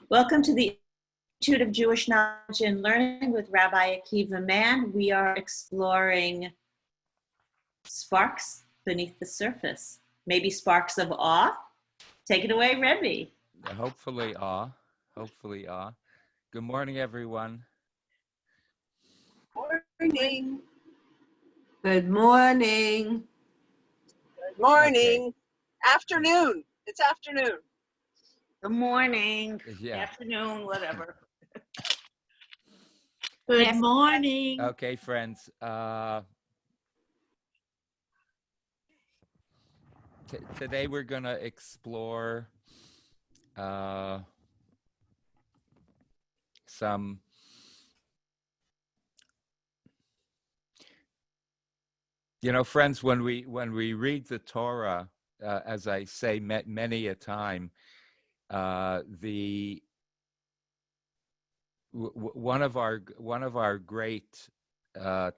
Welcome to the Institute of Jewish Knowledge and Learning with Rabbi Akiva Mann. We are exploring sparks beneath the surface, maybe sparks of awe. Take it away, Rebbe. Hopefully awe. Good morning, everyone. Morning. Good morning. Good morning. Okay. Afternoon. It's afternoon. Good morning, Yeah. afternoon, whatever. Good morning. Okay, friends. Today we're going to explore some friends, when we read the Torah, as I say many a time, one of our great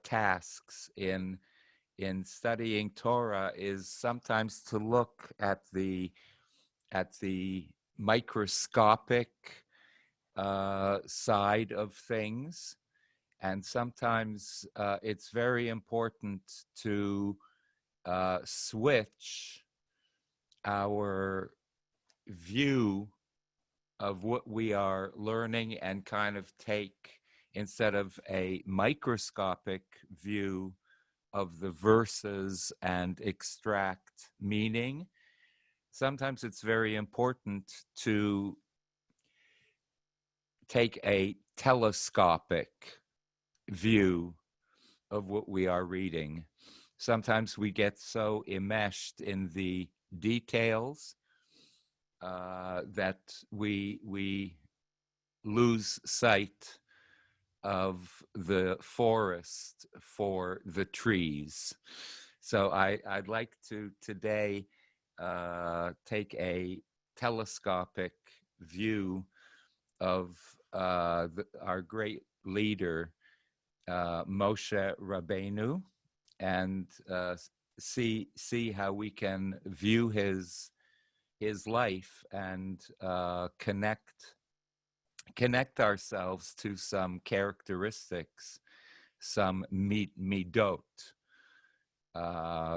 tasks in studying Torah is sometimes to look at the microscopic side of things, and sometimes it's very important to switch our view of what we are learning and kind of take, instead of a microscopic view of the verses and extract meaning, sometimes it's very important to take a telescopic view of what we are reading. Sometimes we get so enmeshed in the details that we lose sight of the forest for the trees. So I'd like to today take a telescopic view of our great leader, Moshe Rabbeinu, and see how we can view his life and connect ourselves to some characteristics, some midot,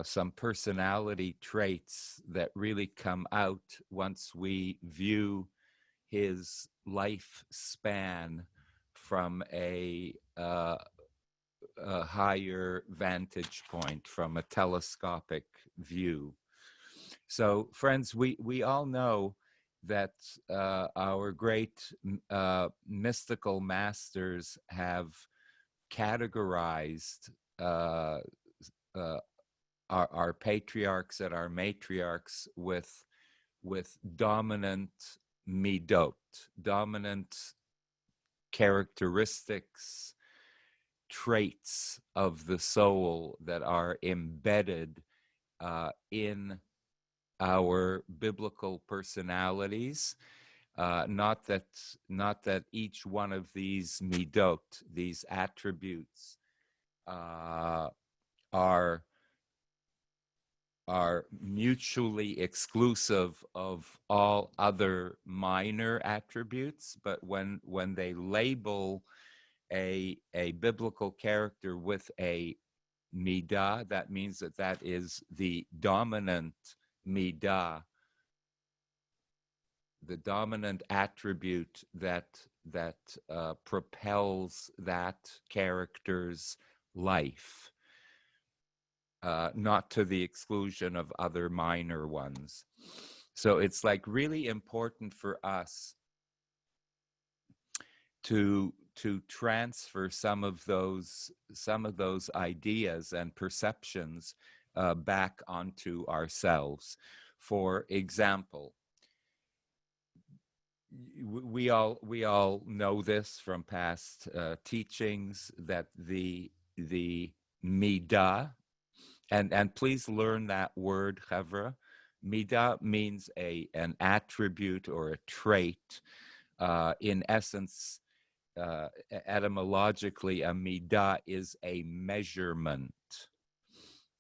some personality traits that really come out once we view his lifespan from a higher vantage point, from a telescopic view. So, friends, we all know that our great mystical masters have categorized our patriarchs and our matriarchs with dominant midot, dominant characteristics, traits of the soul that are embedded in our biblical personalities. Not that each one of these midot, these attributes, are mutually exclusive of all other minor attributes, but when they label a biblical character with a midah, that means that is the dominant midah, the dominant attribute that propels that character's life, not to the exclusion of other minor ones. So it's like really important for us to transfer some of those ideas and perceptions back onto ourselves. For example, we all know this from past teachings, that the midah, and please learn that word, Chavra. Midah means an attribute or a trait. In essence, etymologically, a midah is a measurement.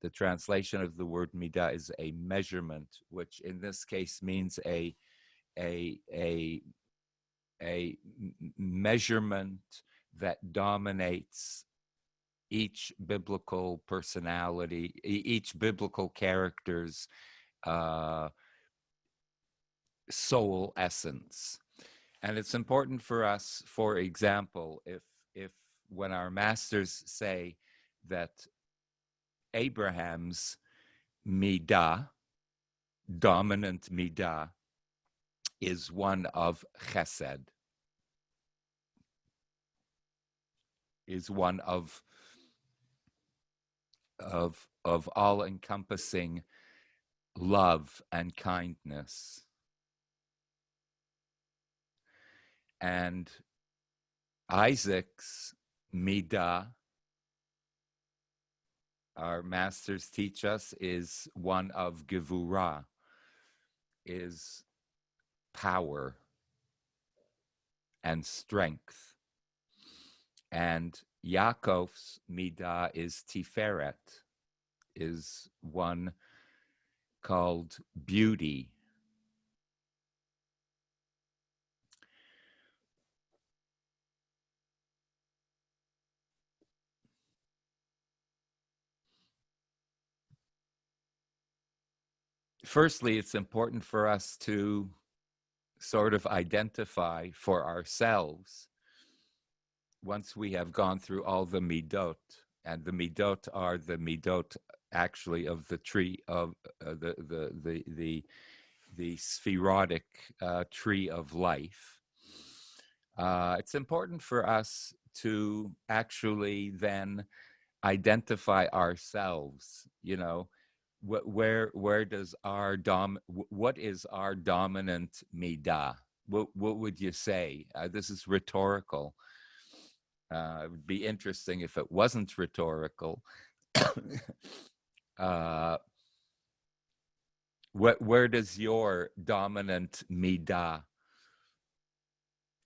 The translation of the word midah is a measurement, which in this case means a measurement that dominates each biblical personality, each biblical character's soul essence. And it's important for us, for example, if when our masters say that Abraham's midah, dominant midah, is one of chesed, is one of all-encompassing love and kindness. And Isaac's midah, our masters teach us, is one of gevurah, is power and strength. And Yaakov's midah is tiferet, is one called beauty. Firstly, it's important for us to sort of identify for ourselves, once we have gone through all the midot, and the midot are the midot actually of the tree of the spherotic tree of life. It's important for us to actually then identify ourselves, you know, where does our what is our dominant midah? What would you say? This is rhetorical. It would be interesting if it wasn't rhetorical. Where does your dominant midah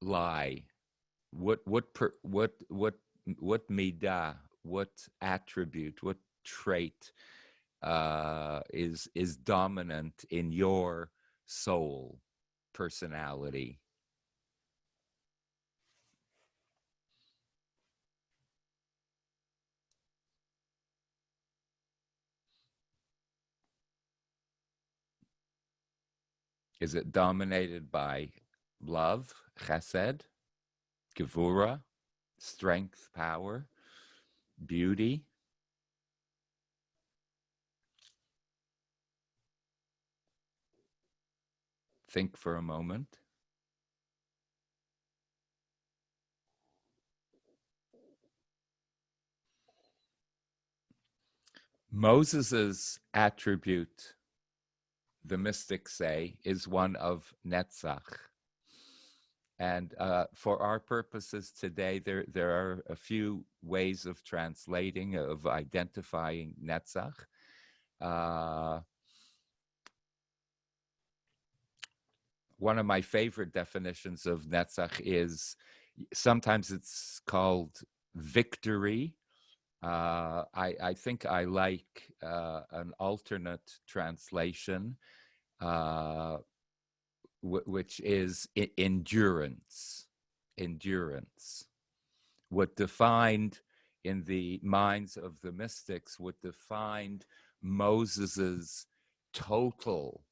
lie? What midah, what attribute, what trait is dominant in your soul personality? Is it dominated by love, chesed, gevurah, strength, power, beauty? Think for a moment. Moses's attribute, the mystics say, is one of Netzach. And for our purposes today, there are a few ways of translating, of identifying Netzach. One of my favorite definitions of Netzach is, sometimes it's called victory. I think I like an alternate translation, which is endurance. Endurance. What defined in the minds of the mystics, what defined Moses's total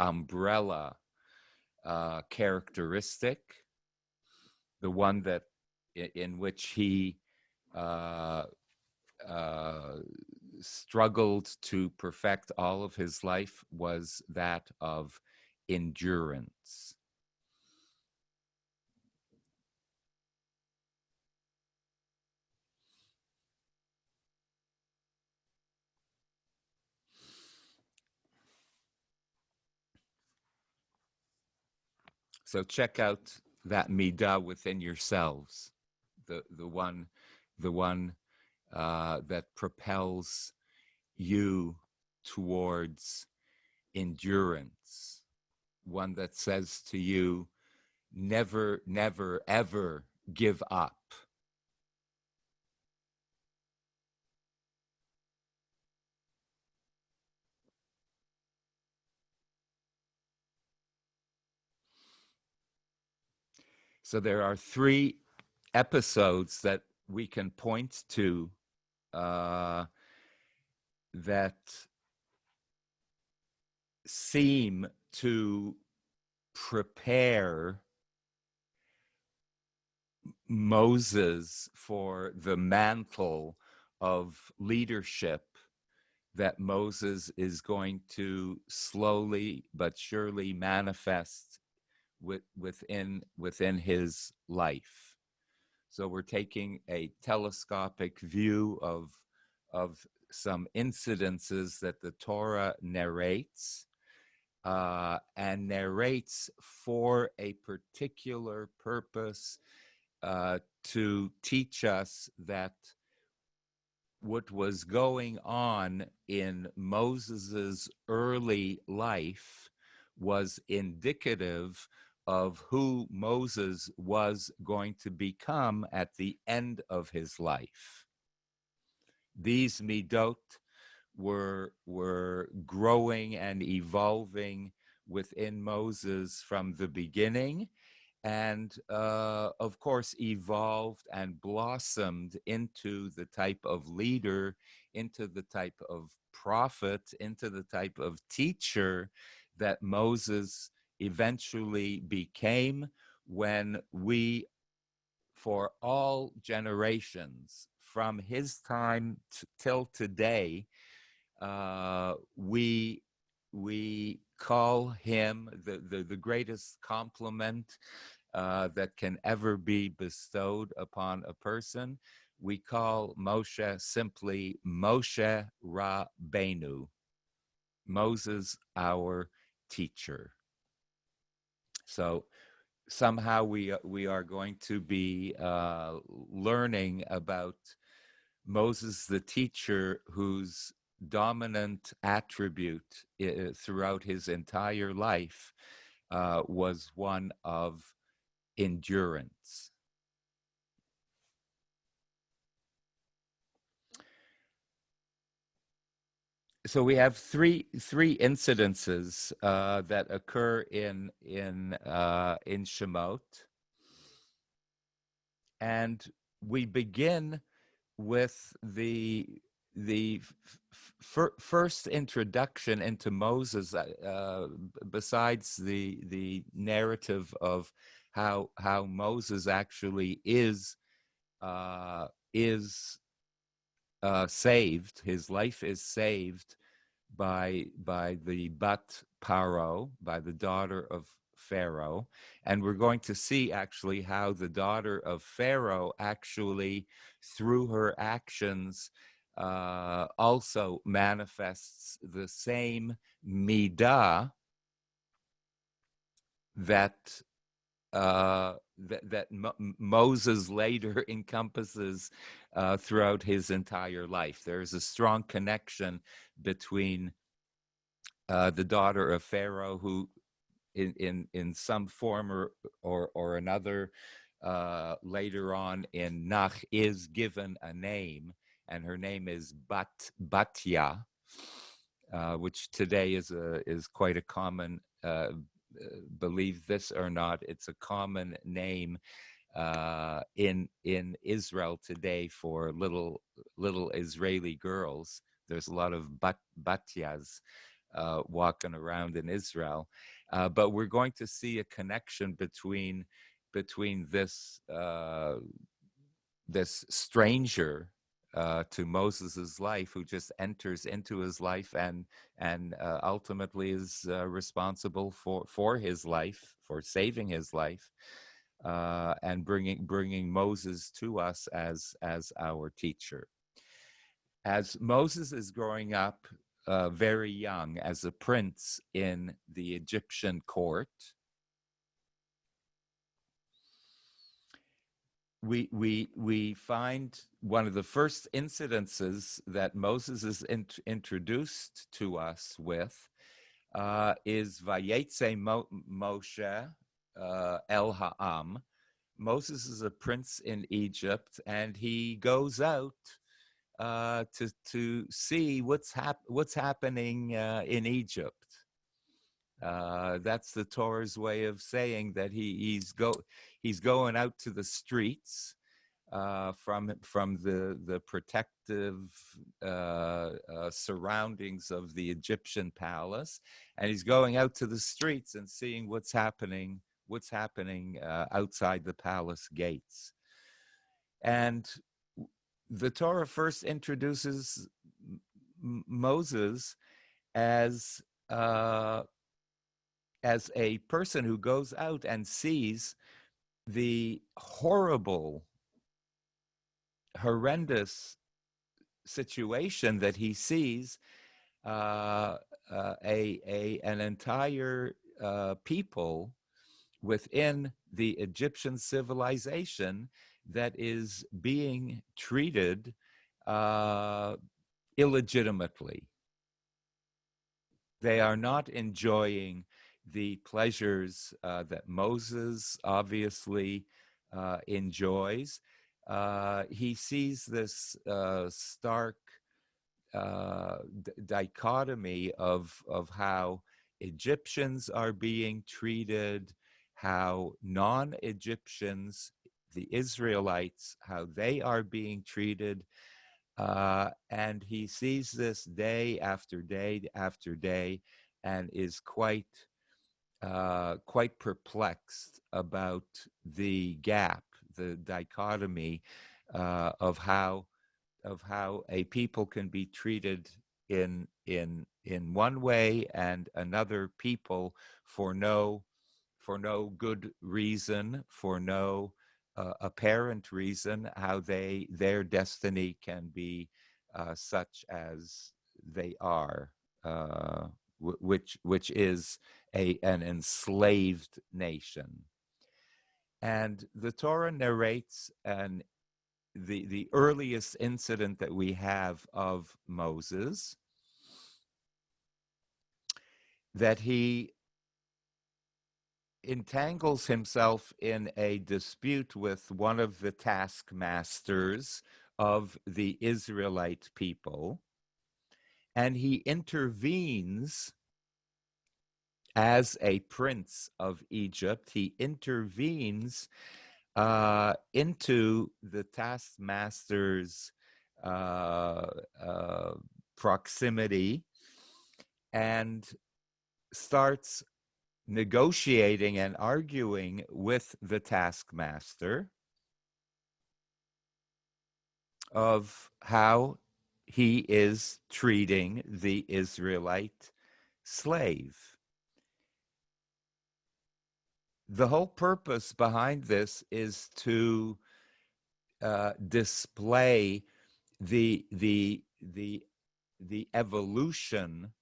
umbrella characteristic, the one that in which he struggled to perfect all of his life, was that of endurance. So check out that midah within yourselves, the one that propels you towards endurance, one that says to you, never, never, ever give up. So there are three episodes that we can point to that seem to prepare Moses for the mantle of leadership that Moses is going to slowly but surely manifest within his life. So we're taking a telescopic view of some incidences that the Torah narrates, and narrates for a particular purpose, to teach us that what was going on in Moses's early life was indicative of who Moses was going to become at the end of his life. These midot were growing and evolving within Moses from the beginning, and of course evolved and blossomed into the type of leader, into the type of prophet, into the type of teacher that Moses eventually became, when we, for all generations from his time till today, we call him the greatest compliment that can ever be bestowed upon a person. We call Moshe simply Moshe Rabbeinu, Moses, our teacher. So somehow we are going to be learning about Moses, the teacher, whose dominant attribute throughout his entire life was one of endurance. So we have three incidences that occur in Shemot, and we begin with the first introduction into Moses, besides the narrative of how Moses actually is saved. His life is saved by the Bat Paro, by the daughter of Pharaoh. And we're going to see actually how the daughter of Pharaoh actually, through her actions, also manifests the same midah that Moses later encompasses throughout his entire life. There is a strong connection between the daughter of Pharaoh, who in some form or another later on in Nach is given a name, and her name is Batya, which today is quite a common, believe this or not, it's a common name in Israel today for little Israeli girls. There's a lot of batyas walking around in Israel, but we're going to see a connection between this this stranger to Moses's life, who just enters into his life and ultimately is responsible for his life, for saving his life, and bringing Moses to us as our teacher. As Moses is growing up very young as a prince in the Egyptian court, we find one of the first incidences that Moses is introduced to us with is Vayetze Moshe El Ha'am. Moses is a prince in Egypt, and he goes out to see what's happening in Egypt. That's the Torah's way of saying that he's going out to the streets from the protective surroundings of the Egyptian palace, and he's going out to the streets and seeing what's happening outside the palace gates. And the Torah first introduces Moses as a person who goes out and sees the horrendous situation that he sees an entire people within the Egyptian civilization that is being treated illegitimately. They are not enjoying the pleasures that Moses obviously enjoys. He sees this stark dichotomy of how Egyptians are being treated, how non-Egyptians, the Israelites, how they are being treated. And he sees this day after day after day and is quite perplexed about the gap, the dichotomy of how a people can be treated in one way and another people for no good reason, for no apparent reason, how their destiny can be such as they are, which is an enslaved nation. And the Torah narrates the earliest incident that we have of Moses, that he entangles himself in a dispute with one of the taskmasters of the Israelite people, and he intervenes as a prince of Egypt. He intervenes into the taskmaster's proximity and starts negotiating and arguing with the taskmaster of how he is treating the Israelite slave. The whole purpose behind this is to display the evolution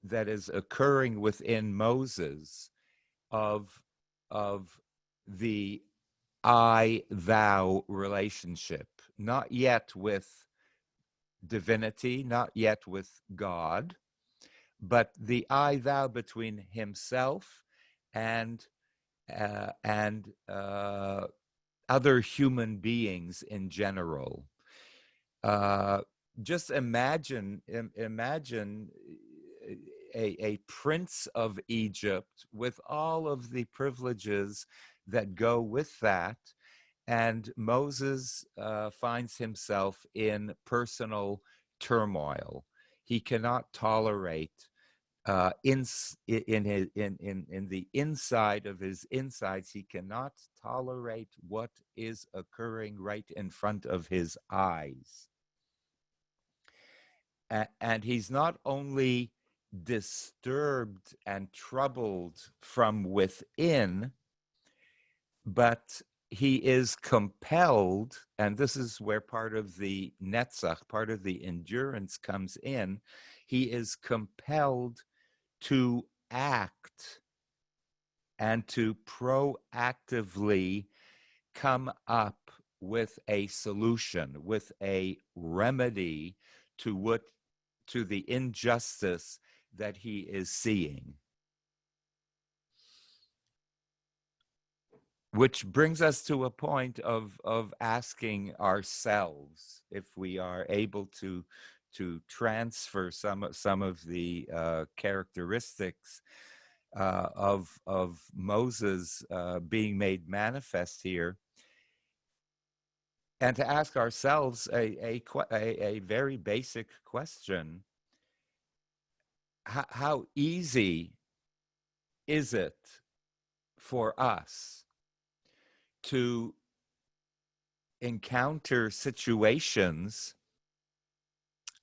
that is occurring within Moses of the I-thou relationship, not yet with divinity, not yet with God, but the I-thou between himself and other human beings in general. Just imagine a prince of Egypt with all of the privileges that go with that, and Moses finds himself in personal turmoil. He cannot tolerate in the inside of his insides, he cannot tolerate what is occurring right in front of his eyes. And he's not only disturbed and troubled from within, but he is compelled, and this is where part of the netzach, part of the endurance comes in. He is compelled to act and to proactively come up with a solution, with a remedy to the injustice that he is seeing. Which brings us to a point of asking ourselves, if we are able to transfer some of the characteristics of Moses being made manifest here, and to ask ourselves a very basic question: how easy is it for us to encounter situations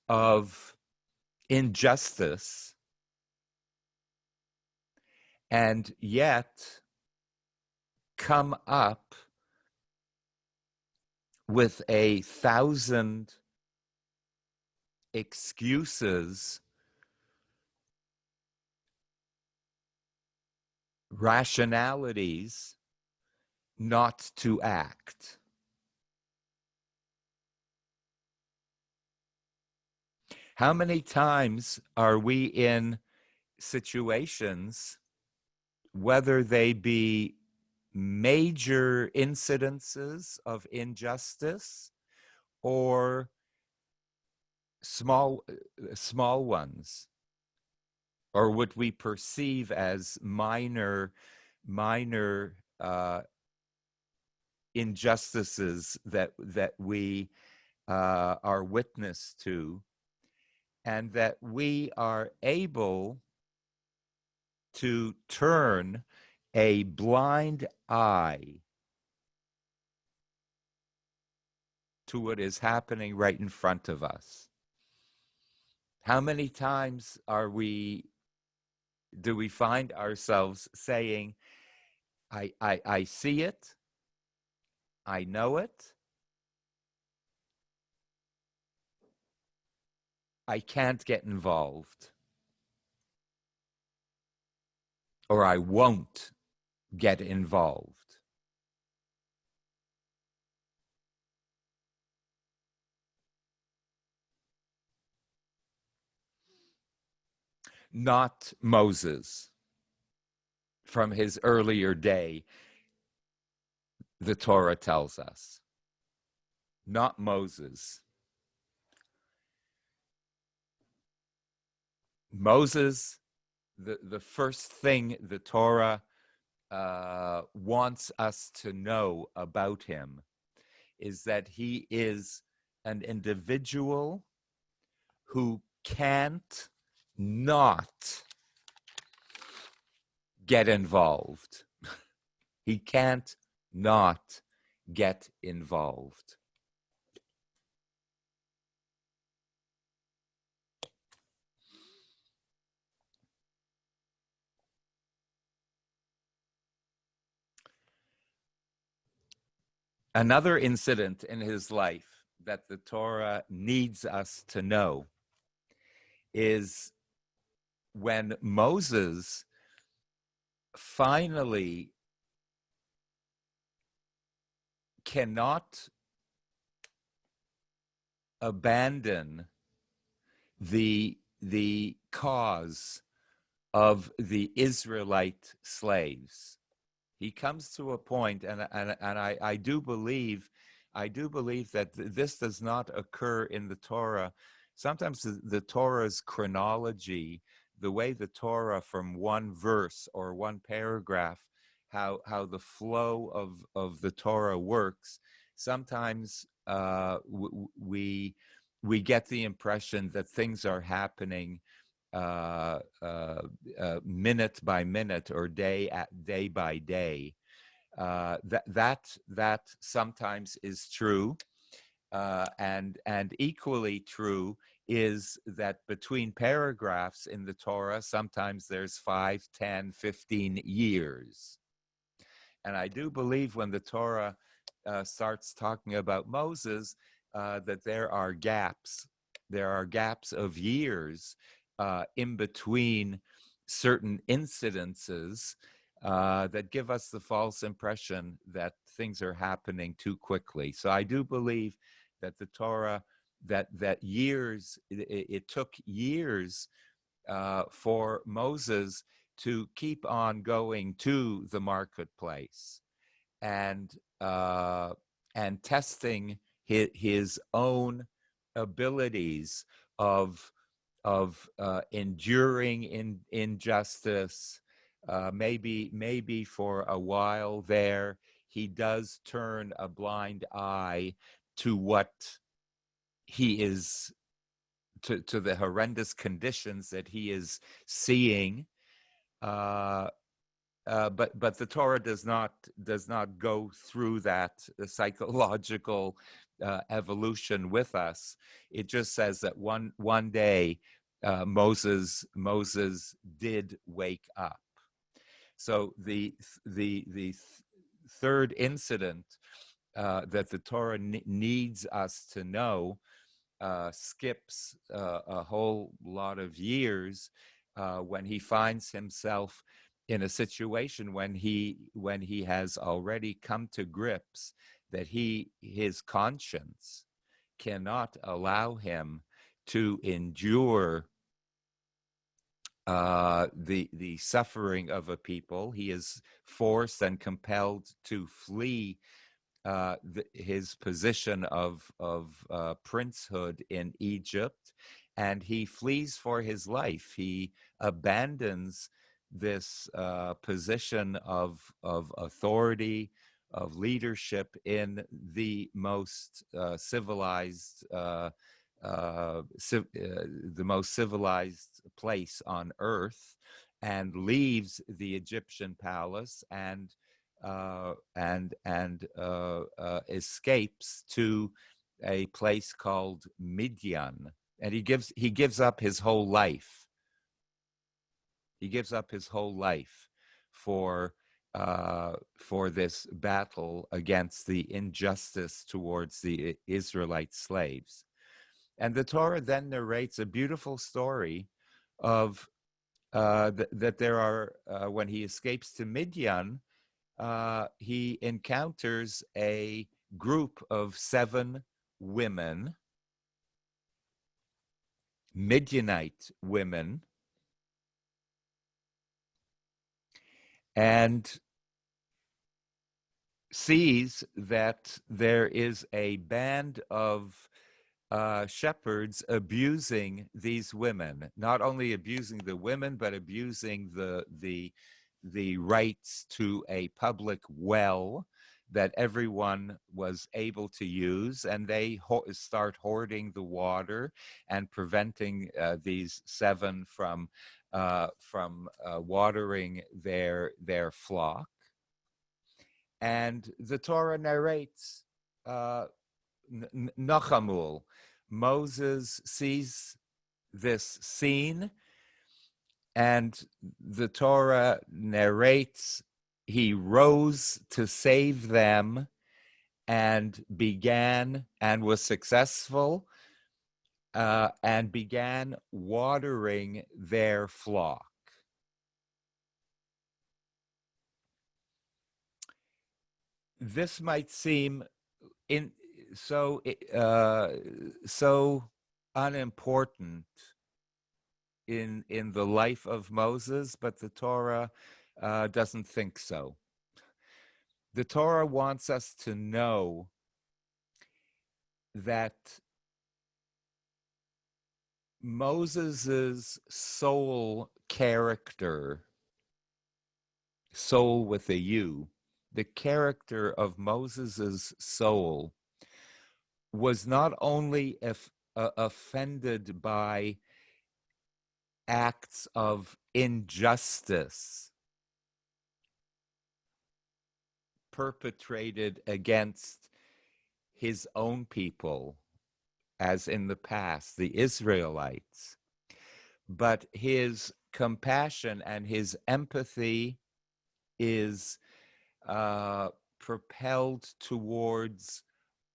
of injustice and yet come up with 1,000 excuses, rationalities not to act? How many times are we in situations, whether they be major incidences of injustice or small ones, or what we perceive as minor injustices that we are witness to, and that we are able to turn a blind eye to what is happening right in front of us? How many times do we find ourselves saying, I see it, I know it, I can't get involved, or I won't get involved? Not Moses. From his earlier day, the Torah tells us. Not Moses. Moses, the first thing the Torah wants us to know about him is that he is an individual who can't not get involved. He can't not get involved. Another incident in his life that the Torah needs us to know is when Moses finally cannot abandon the cause of the Israelite slaves. He comes to a point, and I do believe that this does not occur in the Torah. Sometimes the Torah's chronology, the way the Torah from one verse or one paragraph, how the flow of the Torah works, sometimes we get the impression that things are happening minute by minute or day by day. That sometimes is true, and equally true is that between paragraphs in the Torah, sometimes there's 5, 10, 15 years. And I do believe when the Torah starts talking about Moses, that there are gaps of years in between certain incidences that give us the false impression that things are happening too quickly. So I do believe that the Torah, that years, it took years for Moses to keep on going to the marketplace and testing his own abilities of enduring injustice. Maybe for a while there, he does turn a blind eye to what he is, to the horrendous conditions that he is seeing. But the Torah does not go through that psychological evolution with us. It just says that one day Moses did wake up. So the third incident that the Torah needs us to know skips a whole lot of years when he finds himself in a situation when he has already come to grips that his conscience cannot allow him to endure the suffering of a people. He is forced and compelled to flee his position of princehood in Egypt, and he flees for his life. He abandons this position of authority, of leadership in the most civilized place on earth, and leaves the Egyptian palace and escapes to a place called Midian, and he gives up his whole life. He gives up his whole life for this battle against the injustice towards the Israelite slaves. And the Torah then narrates a beautiful story of that there are, when he escapes to Midian, he encounters a group of 7 women, Midianite women, and sees that there is a band of shepherds abusing these women, not only abusing the women, but abusing the rights to a public well that everyone was able to use, and they start hoarding the water and preventing these 7 from watering their flock. And the Torah narrates Nachamul. Moses sees this scene, and the Torah narrates he rose to save them and was successful and began watering their flock. This might seem so unimportant in the life of Moses, but the Torah doesn't think so. The Torah wants us to know that Moses's soul character, soul with a U, the character of Moses's soul was not only offended by acts of injustice perpetrated against his own people, as in the past, the Israelites, but his compassion and his empathy is propelled towards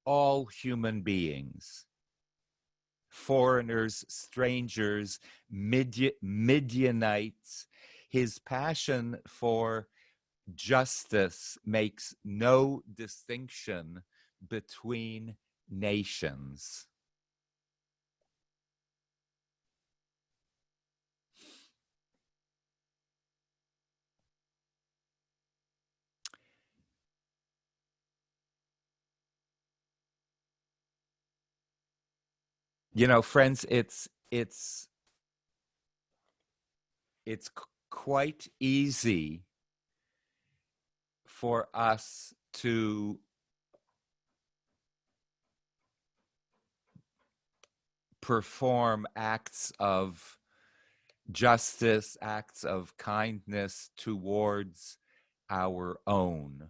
all human beings, foreigners, strangers, Midianites. His passion for justice makes no distinction between nations. You know, friends, it's it's quite easy for us to perform acts of justice, acts of kindness towards our own.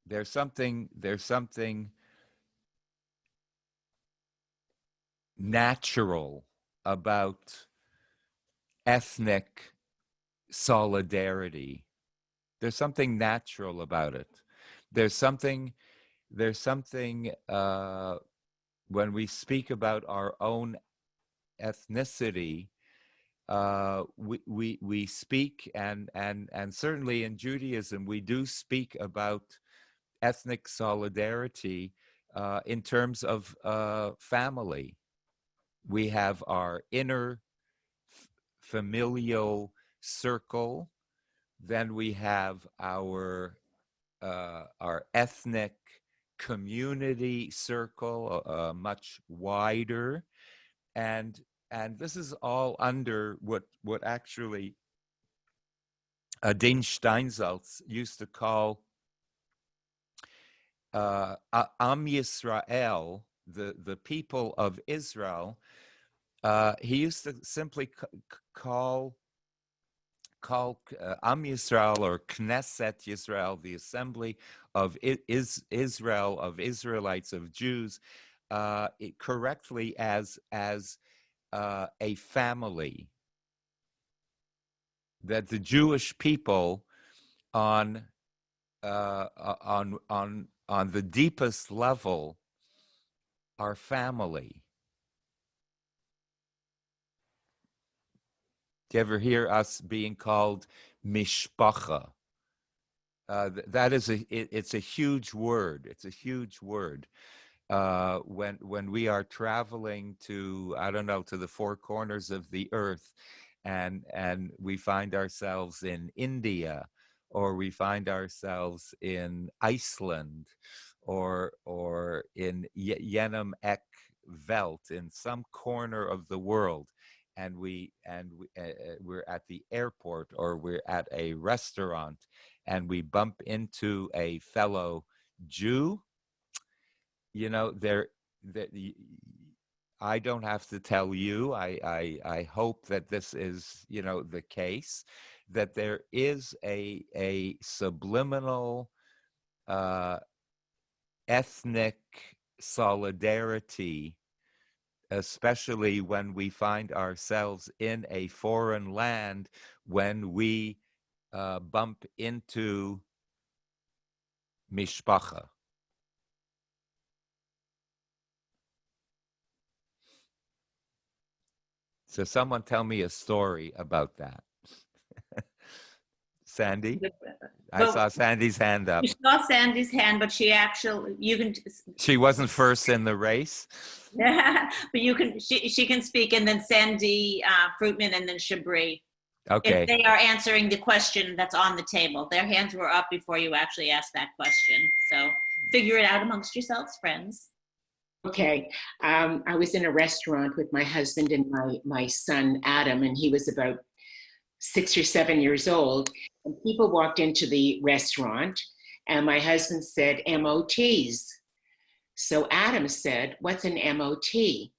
There's something natural about ethnic solidarity. There's something natural about it. There's something when we speak about our own ethnicity, we speak, and certainly in Judaism we do speak about ethnic solidarity in terms of family. We have our inner familial circle, then we have our ethnic community circle, much wider, and this is all under what actually Dean Steinsaltz used to call Am Yisrael, the people of Israel. He used to simply call Am Yisrael, or Knesset Yisrael, the assembly of Israel, of Israelites, of Jews, correctly as a family. That the Jewish people on the deepest level are family. Do you ever hear us being called mishpacha? That is it's a huge word. It's a huge word. When we are traveling to, I don't know, to the four corners of the earth, and we find ourselves in India, or we find ourselves in Iceland, or in Yenem Ek Welt, in some corner of the world, and we're at the airport, or we're at a restaurant, and we bump into a fellow Jew. You know, I don't have to tell you. I hope that this is, the case, that there is a subliminal ethnic solidarity, especially when we find ourselves in a foreign land, when we bump into mishpacha. So someone tell me a story about that. Sandy? I saw Sandy's hand up. You saw Sandy's hand, but she She wasn't first in the race? but she can speak, and then Sandy Fruitman, and then Shabri. Okay. If they are answering the question that's on the table. Their hands were up before you actually asked that question. So figure it out amongst yourselves, friends. Okay, I was in a restaurant with my husband and my son, Adam, and he was about 6 or 7 years old. And people walked into the restaurant, and my husband said, MOTs. So Adam said, what's an MOT?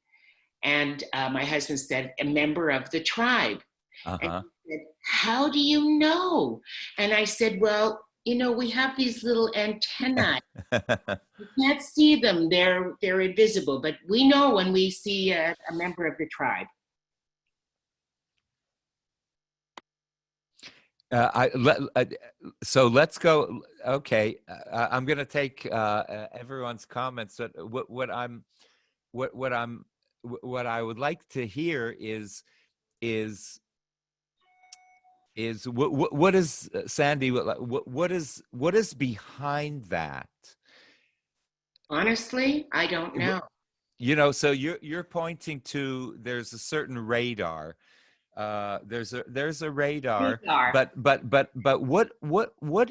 And my husband said, a member of the tribe. Uh-huh. And he said, how do you know? And I said, well, we have these little antennae. You can't see them, they're invisible, but we know when we see a member of the tribe. So let's go. Okay, I'm going to take everyone's comments. But what I would like to hear is what is, Sandy? What is behind that? Honestly, I don't know. So you're pointing to, there's a certain radar. There's a radar. But what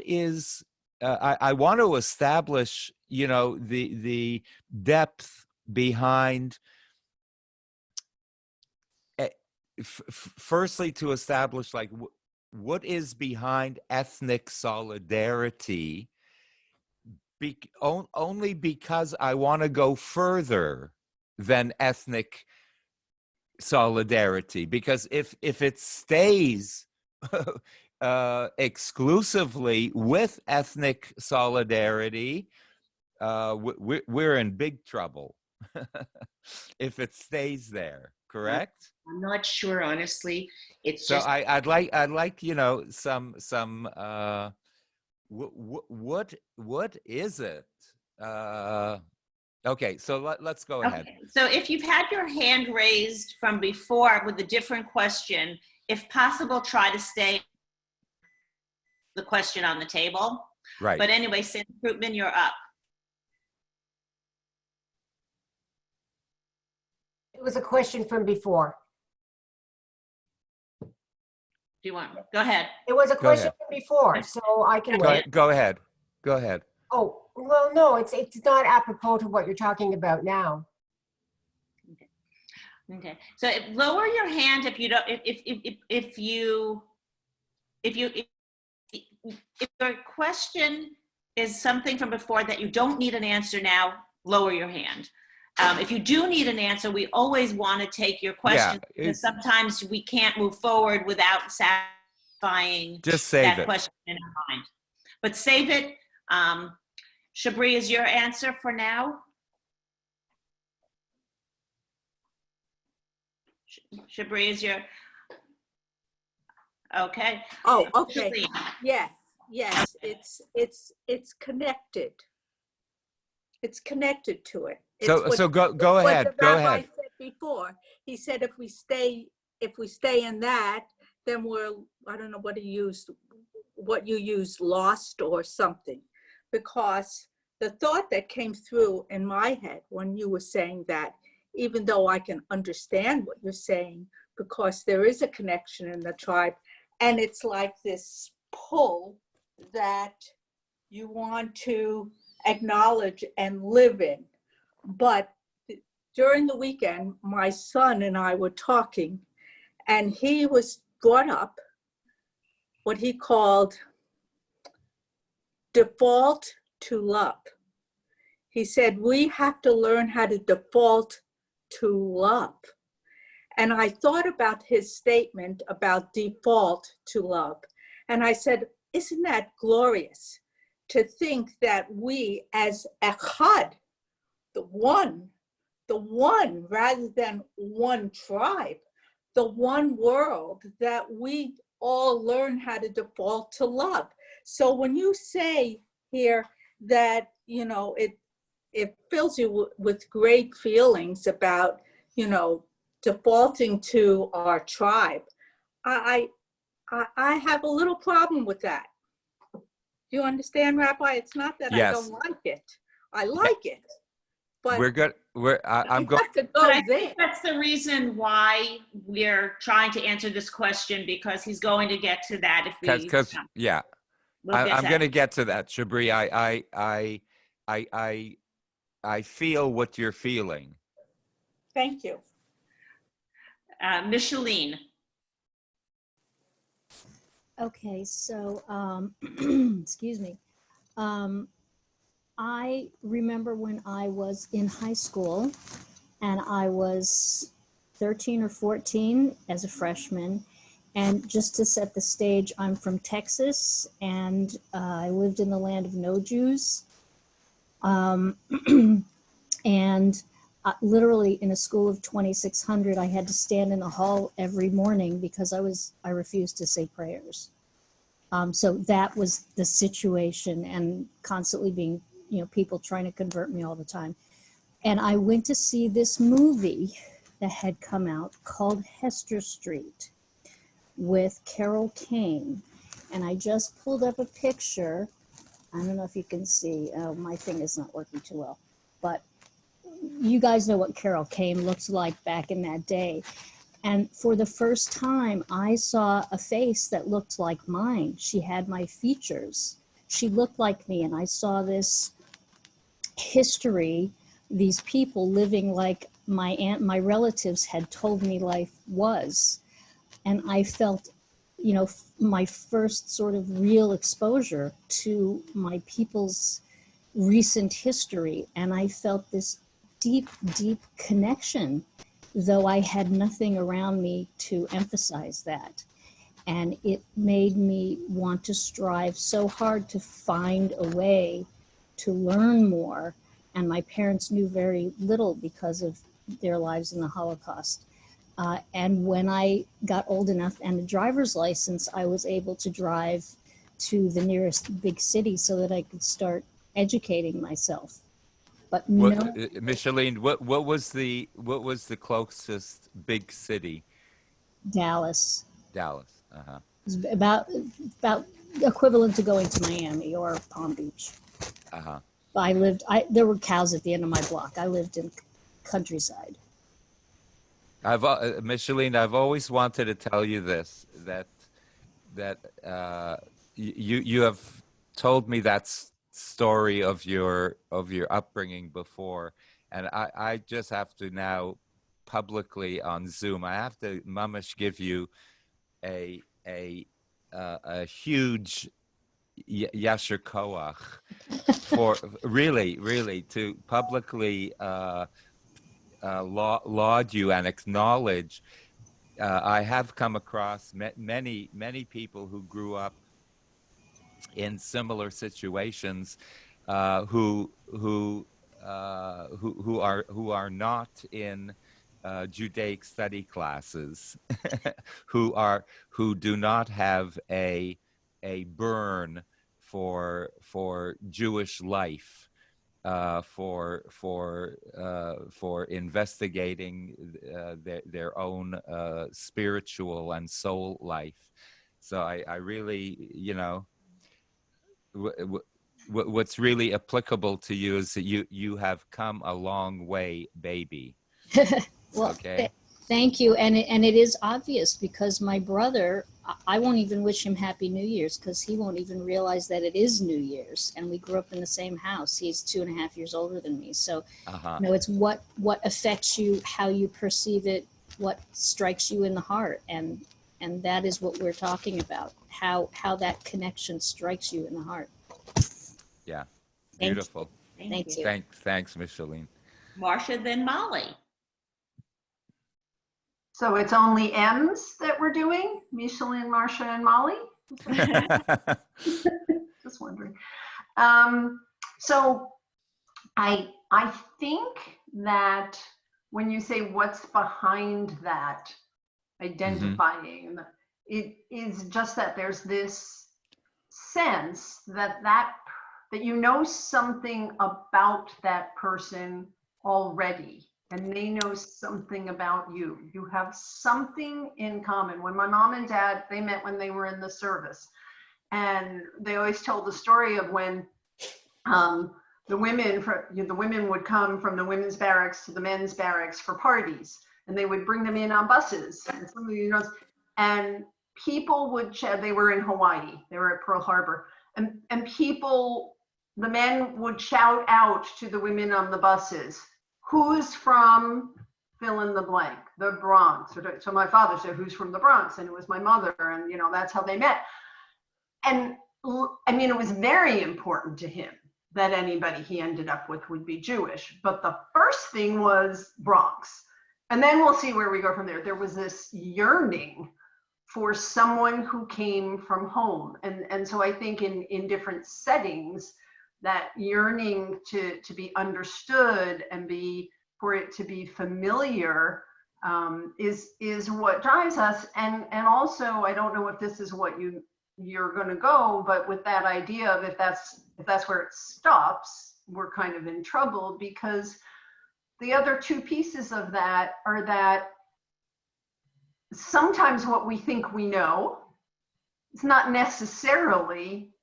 is I want to establish, you know, the depth behind. Firstly, to establish like what is behind ethnic solidarity. Only because I want to go further than ethnic solidarity. Because if it stays exclusively with ethnic solidarity, we're in big trouble. If it stays there, correct? I'm not sure, honestly. It's So just I'd like, you know, some what is it? Okay, so let's go ahead. Okay. So if you've had your hand raised from before with a different question, if possible, try to stay the question on the table. Right. But anyway, Sandy Krutman, you're up. It was a question from before. Do you want? Go ahead. It was a Go question ahead. from before, so I can Go, wait. go ahead. Go ahead. Oh, well, no, it's not apropos to what you're talking about now. Okay. So lower your hand if you don't. If your question is something from before that you don't need an answer now, lower your hand. If you do need an answer, we always want to take your question, because sometimes we can't move forward without satisfying Just save that it. question in our mind. But save it. Shabri, is your answer for now? Shabri, is your... Okay. Oh, okay. Shabri. Yes, it's connected. It's connected to it. It's So go what ahead. the Go rabbi ahead. said before. He said if we stay in that, then we're, I don't know what you used, lost or something. Because the thought that came through in my head when you were saying that, even though I can understand what you're saying, because there is a connection in the tribe, and it's like this pull that you want to acknowledge and live in. But during the weekend, my son and I were talking, and he was brought up what he called default to love. He said, we have to learn how to default to love. And I thought about his statement about default to love. And I said, isn't that glorious to think that we as echad, the one, rather than one tribe, the one world, that we all learn how to default to love. So when you say here that, you know, it fills you with great feelings about, you know, defaulting to our tribe, I have a little problem with that. Do you understand, Rabbi? It's not that Yes. I don't like it. I like it. But We're good. I'm going. have to But go I there. think that's the reason why we're trying to answer this question, because he's going to get to that if we. Because yeah, We'll get I'm to going to that. get to that, Shabri. I feel what you're feeling. Thank you. Micheline. Okay, so, excuse me. I remember when I was in high school and I was 13 or 14 as a freshman. And just to set the stage, I'm from Texas and I lived in the land of no Jews. And literally in a school of 2,600, I had to stand in the hall every morning because I refused to say prayers. So that was the situation, and constantly being, you know, people trying to convert me all the time. And I went to see this movie that had come out called Hester Street with Carol Kane. And I just pulled up a picture. I don't know if you can see, my thing is not working too well, but you guys know what Carol Kane looks like back in that day. And for the first time, I saw a face that looked like mine. She had my features. she looked like me, and I saw this history, these people living like my relatives had told me life was. And I felt, my first sort of real exposure to my people's recent history. And I felt this deep, deep connection, though I had nothing around me to emphasize that. And it made me want to strive so hard to find a way to learn more. And my parents knew very little because of their lives in the Holocaust. And when I got old enough and a driver's license, I was able to drive to the nearest big city so that I could start educating myself. But no, Micheline, what was the closest big city? Dallas. Dallas. Uh-huh. It was about equivalent to going to Miami or Palm Beach. Uh-huh. There were cows at the end of my block. I lived in countryside. Micheline, I've always wanted to tell you this, that you have told me that story of your upbringing before, and I just have to now publicly on Zoom, I have to mamash give you a huge yasher koach for really to publicly laud you and acknowledge. I have come across many people who grew up in similar situations, who are not in Judaic study classes, who do not have a burn for Jewish life, for investigating their own spiritual and soul life. So I really, what's really applicable to you is that you have come a long way, baby. Well, okay. Thank you. And it is obvious, because my brother, I won't even wish him Happy New Year's because he won't even realize that it is New Year's. And we grew up in the same house. He's 2.5 years older than me. So, it's what affects you, how you perceive it, what strikes you in the heart. And that is what we're talking about, how that connection strikes you in the heart. Yeah. Beautiful. Thank you. Thanks, Micheline. Marcia, then Molly. So it's only M's that we're doing? Micheline, Marcia, and Molly? Just wondering. So I think that when you say what's behind that, identifying, it is just that there's this sense that you know something about that person already, and they know something about you. You have something in common. When my mom and dad, they met when they were in the service, and they always told the story of when the women would come from the women's barracks to the men's barracks for parties, and they would bring them in on buses. And some of you know, and people would they were in Hawaii. They were at Pearl Harbor, and people, the men would shout out to the women on the buses, "Who's from fill in the blank, the Bronx?" So my father said, "Who's from the Bronx?" And it was my mother, and that's how they met. And I mean, it was very important to him that anybody he ended up with would be Jewish. But the first thing was Bronx. And then we'll see where we go from there. There was this yearning for someone who came from home. And so I think in different settings, that yearning to be understood and for it to be familiar is what drives us. And also, I don't know if this is what you're going to go, but with that idea of if that's where it stops, we're kind of in trouble, because the other two pieces of that are that sometimes what we think we know is not necessarily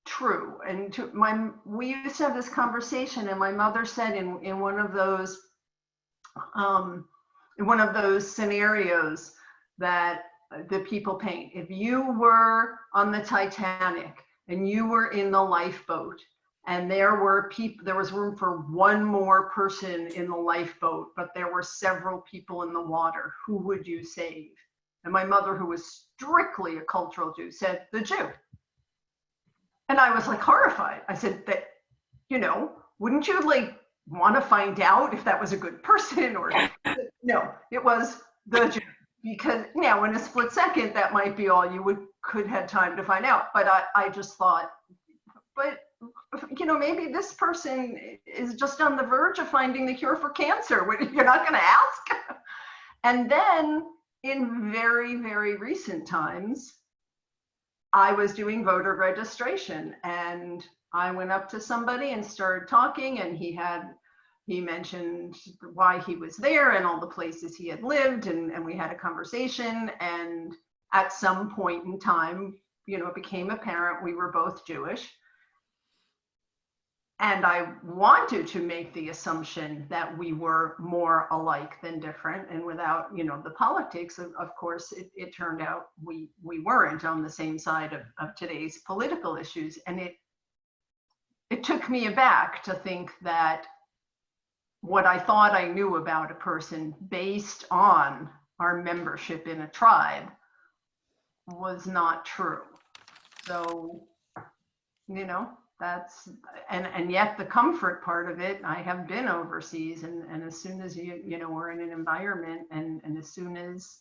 true. And we used to have this conversation, and my mother said in one of those scenarios that the people paint, if you were on the Titanic and you were in the lifeboat, and there was room for one more person in the lifeboat, but there were several people in the water, who would you save? And my mother, who was strictly a cultural Jew, said, the Jew. And I was like horrified. I said, that, wouldn't you like want to find out if that was a good person? Or no, it was the Jew. Because now in a split second, that might be all you could have time to find out. But I just thought, but maybe this person is just on the verge of finding the cure for cancer. You're not going to ask? And then in very, very recent times, I was doing voter registration, and I went up to somebody and started talking, and he mentioned why he was there and all the places he had lived, and we had a conversation. And at some point in time, it became apparent we were both Jewish. And I wanted to make the assumption that we were more alike than different. And without, the politics, of course, it turned out we weren't on the same side of today's political issues. And it took me aback to think that what I thought I knew about a person based on our membership in a tribe was not true. So, that's, and yet the comfort part of it, I have been overseas, and as soon as we're in an environment, and as soon as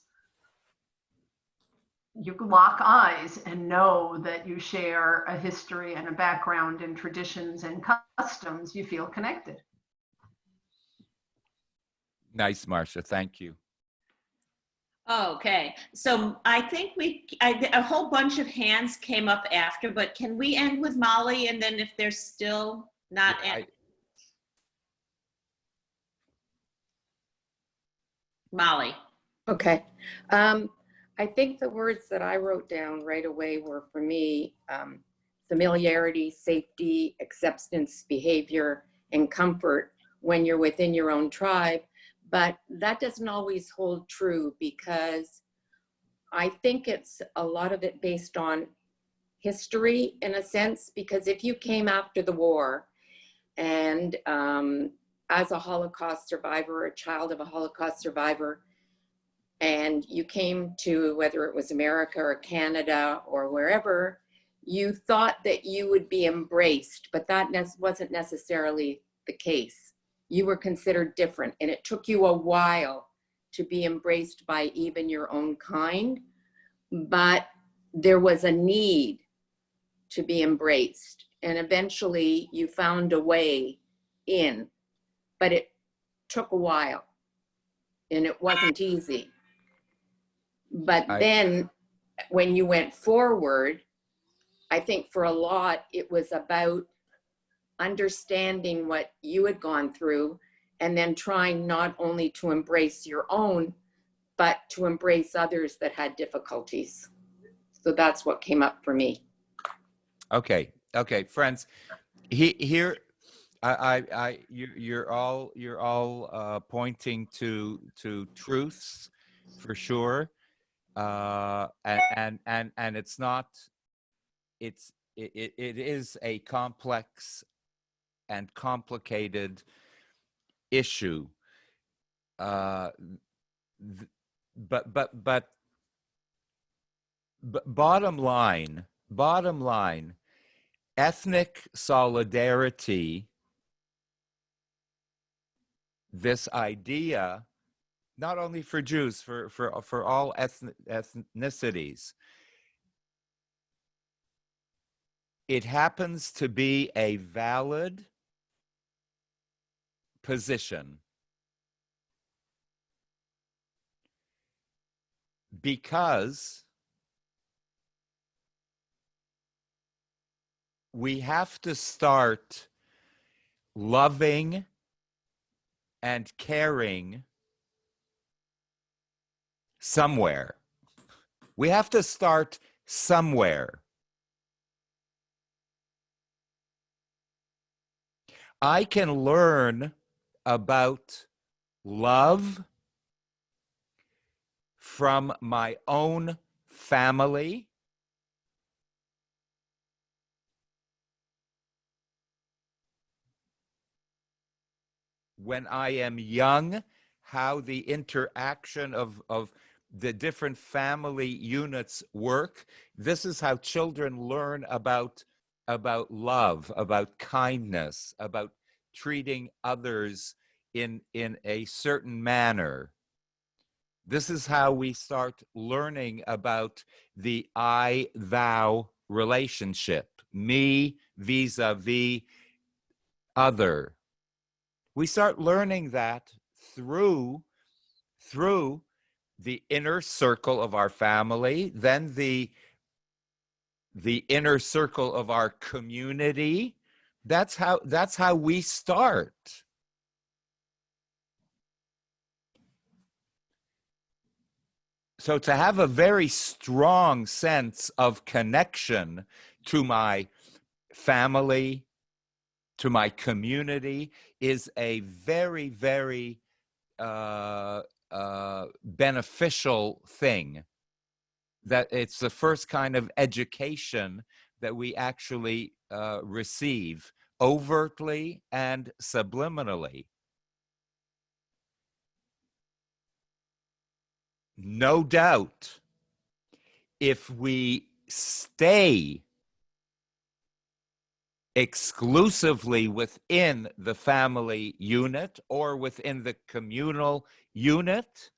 you lock eyes and know that you share a history and a background and traditions and customs, you feel connected. Nice, Marcia. Thank you. Okay, so I think a whole bunch of hands came up after, but can we end with Molly, and then if they're still not Molly. Okay. I think the words that I wrote down right away were, for me, familiarity, safety, acceptance, behavior, and comfort when you're within your own tribe. But that doesn't always hold true, because I think it's a lot of it based on history, in a sense, because if you came after the war and as a Holocaust survivor, a child of a Holocaust survivor, and you came to, whether it was America or Canada or wherever, you thought that you would be embraced, but that wasn't necessarily the case. You were considered different, and it took you a while to be embraced by even your own kind, but there was a need to be embraced, and eventually you found a way in, but it took a while, and it wasn't easy. But then when you went forward, I think for a lot, it was about understanding what you had gone through, and then trying not only to embrace your own, but to embrace others that had difficulties. So that's what came up for me. Okay, friends. Here, you're all pointing to truths for sure, and it's not. It is a complex and complicated issue, but bottom line, ethnic solidarity, this idea, not only for Jews, for all ethnicities, it happens to be a valid position because we have to start loving and caring somewhere. We have to start somewhere. I can learn about love from my own family, when I am young, how the interaction of the different family units work. This is how children learn about love, about kindness, about treating others in a certain manner. This is how we start learning about the I-thou relationship, me vis-a-vis other. We start learning that through the inner circle of our family, then the inner circle of our community. That's how we start. So to have a very strong sense of connection to my family, to my community, is a very, very beneficial thing. That it's the first kind of education that we actually receive overtly and subliminally. No doubt, if we stay exclusively within the family unit or within the communal unit,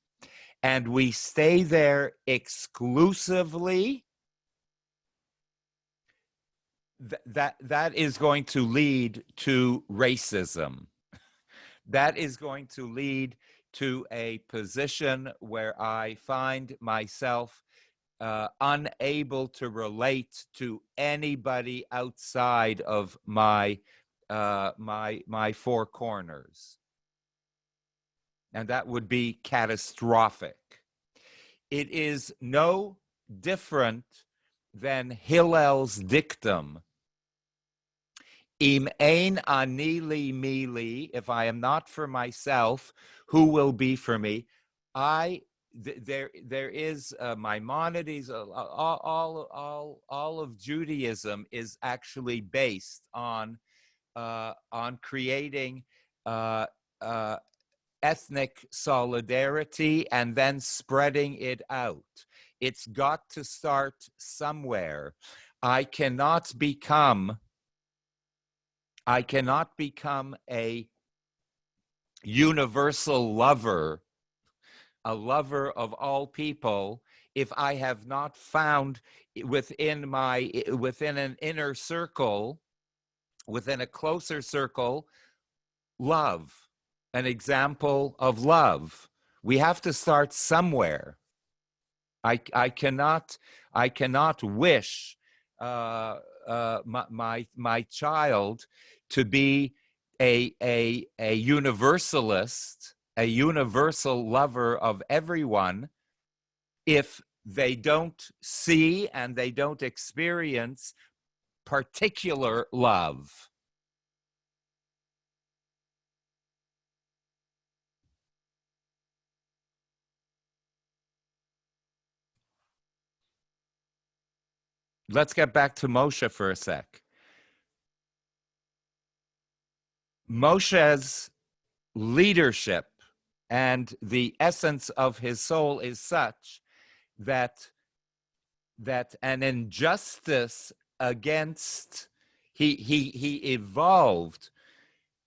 and we stay there exclusively, that is going to lead to racism. That is going to lead to a position where I find myself unable to relate to anybody outside of my four corners. And that would be catastrophic. It is no different than Hillel's dictum, Im ein ani li mi li, if I am not for myself, who will be for me? There is Maimonides, all of Judaism is actually based on creating ethnic solidarity and then spreading it out. It's got to start somewhere. I cannot become a universal lover, a lover of all people, if I have not found within an inner circle, within a closer circle, love, an example of love. We have to start somewhere. I cannot wish my child to be a universalist, a universal lover of everyone, if they don't see and they don't experience particular love. Let's get back to Moshe for a sec. Moshe's leadership and the essence of his soul is such that an injustice against, he evolved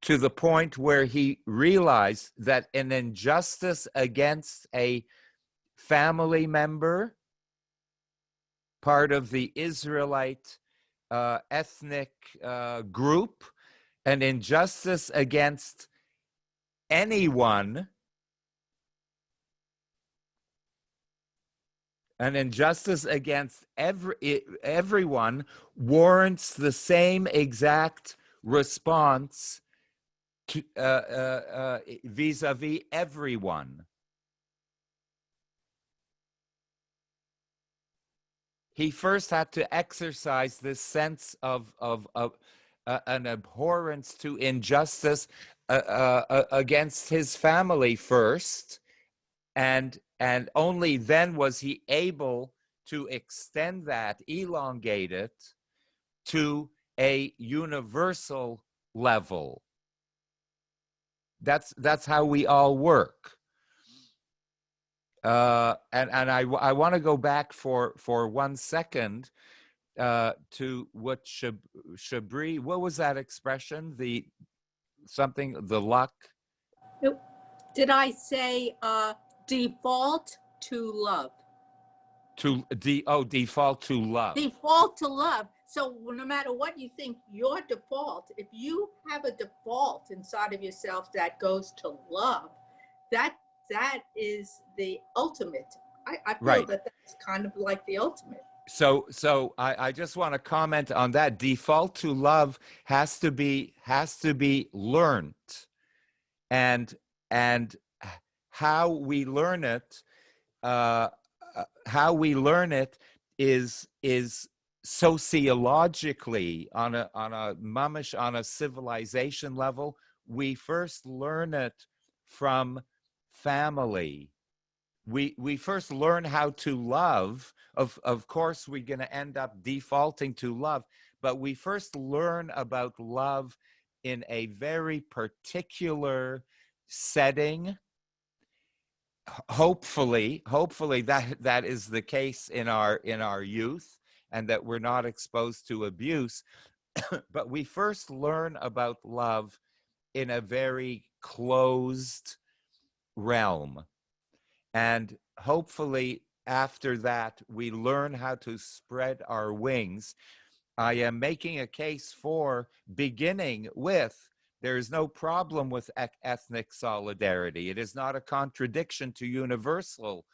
to the point where he realized that an injustice against a family member, part of the Israelite ethnic group, an injustice against anyone, an injustice against everyone warrants the same exact response to vis-a-vis everyone. He first had to exercise this sense of an abhorrence to injustice against his family first, and only then was he able to extend that, elongate it to a universal level. That's how we all work. And I want to go back for 1 second to what Shabri, what was that expression? The luck. Did I say default to love? Default to love. Default to love. So no matter what you think your default, if you have a default inside of yourself that goes to love, that is the ultimate. I feel Right. that that's kind of like the ultimate. So I just want to comment on that. Default to love has to be learned, and how we learn it is sociologically on a mamish, on a civilization level. We first learn it from family. We first learn how to love. Of course, we're going to end up defaulting to love, but we first learn about love in a very particular setting. Hopefully that is the case in our youth, and that we're not exposed to abuse. But we first learn about love in a very closed realm. And hopefully after that, we learn how to spread our wings. I am making a case for beginning with, there is no problem with ethnic solidarity. It is not a contradiction to universal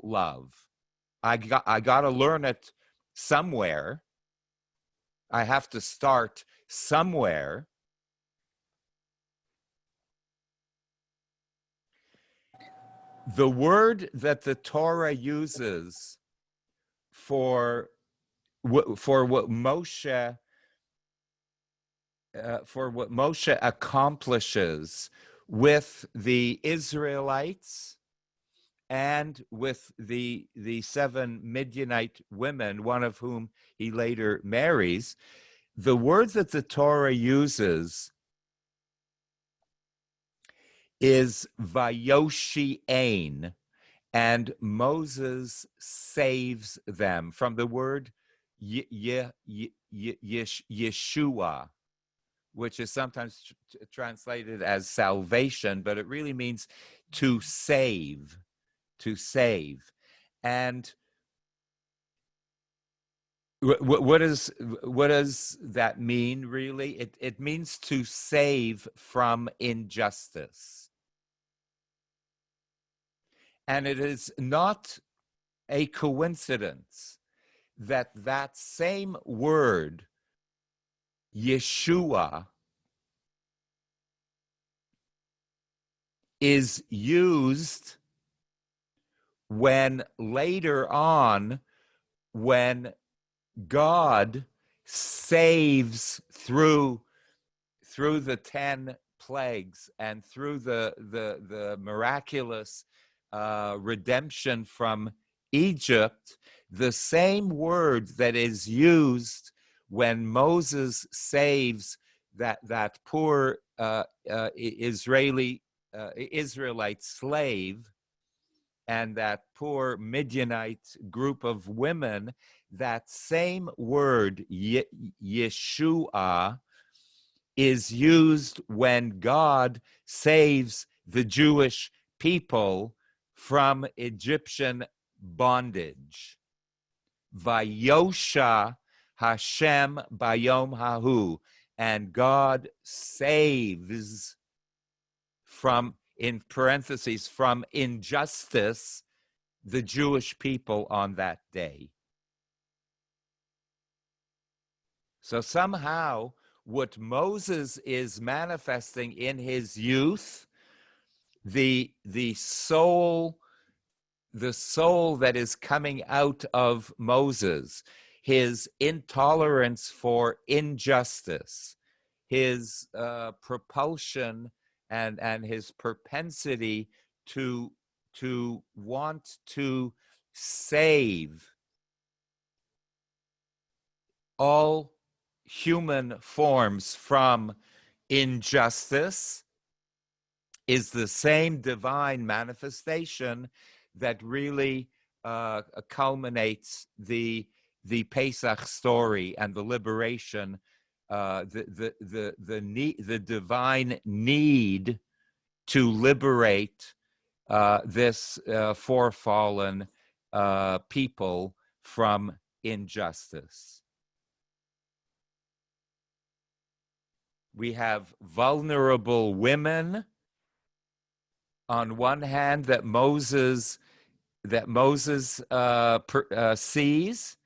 love. I got to learn it somewhere. I have to start somewhere. The word that the Torah uses for what Moshe accomplishes with the Israelites and with the 7 Midianite women, one of whom he later marries, the word that the Torah uses is Vayoshi'ain, and Moses saves them, from the word Yeshua, which is sometimes translated as salvation, but it really means to save, And what does that mean, really? It means to save from injustice. And it is not a coincidence that that same word, Yeshua, is used when later on, when God saves through the 10 plagues and through the miraculous redemption from Egypt, the same word that is used when Moses saves that poor Israelite slave and that poor Midianite group of women, that same word, Yeshua, is used when God saves the Jewish people from Egyptian bondage. Vayosha Hashem bayom hahu, and God saves from, in parentheses, from injustice, the Jewish people on that day. So somehow, what Moses is manifesting in his youth, the soul that is coming out of Moses, his intolerance for injustice, his propulsion and his propensity to want to save all human forms from injustice, is the same divine manifestation that really culminates the Pesach story and the liberation, the divine need to liberate this forefallen people from injustice. We have vulnerable women on one hand that Moses sees,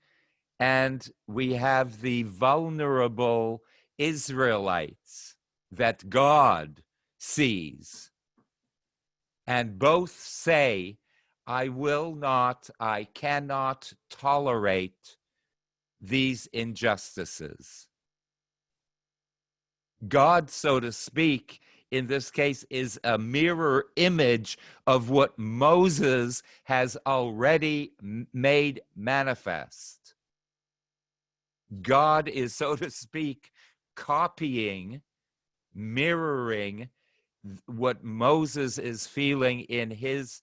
and we have the vulnerable Israelites that God sees. And both say, I cannot tolerate these injustices. God, so to speak, in this case, is a mirror image of what Moses has already made manifest. God is, so to speak, copying, mirroring what Moses is feeling in his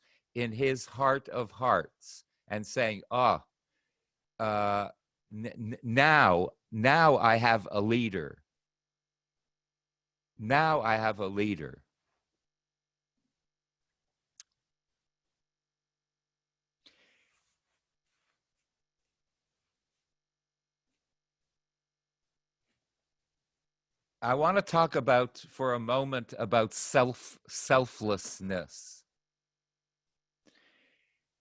heart of hearts, and saying, now I have a leader. Now I have a leader. I want to talk for a moment about selflessness.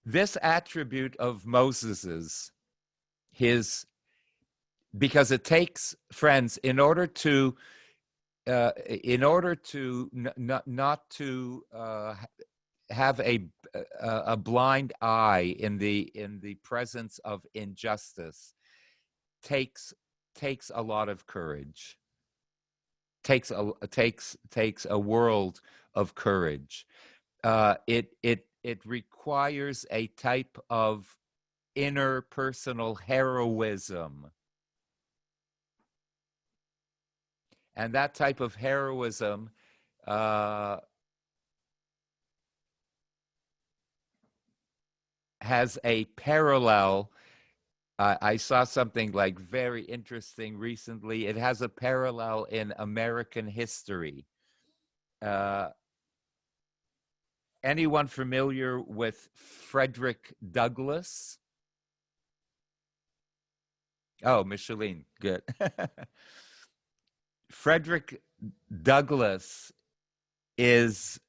This attribute of Moses's, because it takes, friends, in order to not to have a blind eye in the presence of injustice, takes a lot of courage. Takes a world of courage. It requires a type of interpersonal heroism. And that type of heroism has a parallel. I saw something like very interesting recently. It has a parallel in American history. Anyone familiar with Frederick Douglass? Oh, Micheline, good. Frederick Douglass was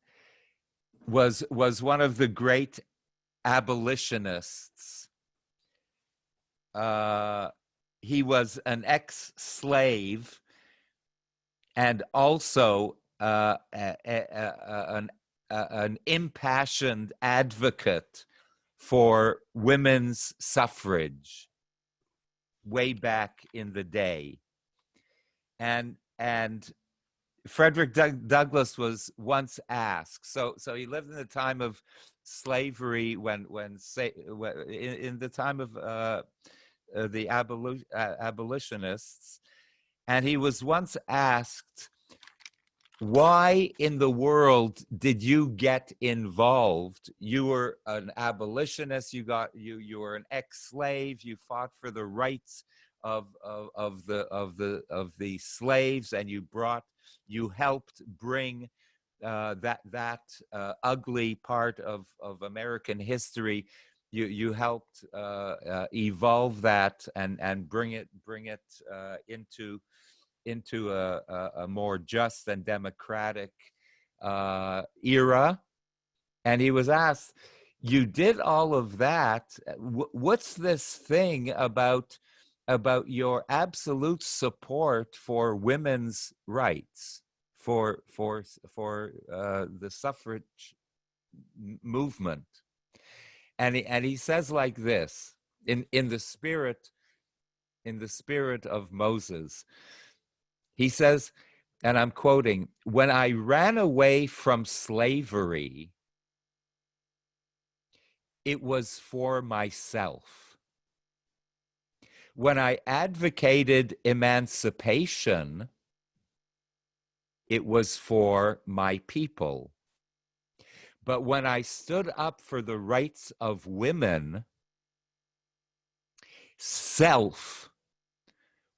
one of the great abolitionists. He was an ex-slave and also an impassioned advocate for women's suffrage way back in the day. And Frederick Douglass was once asked, so he lived in the time of slavery, in the time of the abolitionists, and he was once asked, why in the world did you get involved? You were an abolitionist, you were an ex-slave, you fought for the rights of the slaves, and you helped bring that ugly part of American history. You helped evolve that and bring it into a more just and democratic era. And he was asked, you did all of that. What's this thing about your absolute support for women's rights, for the suffrage movement? And he says like this, in the spirit of Moses. He says, and I'm quoting, when I ran away from slavery, it was for myself. When I advocated emancipation, it was for my people. But when I stood up for the rights of women, self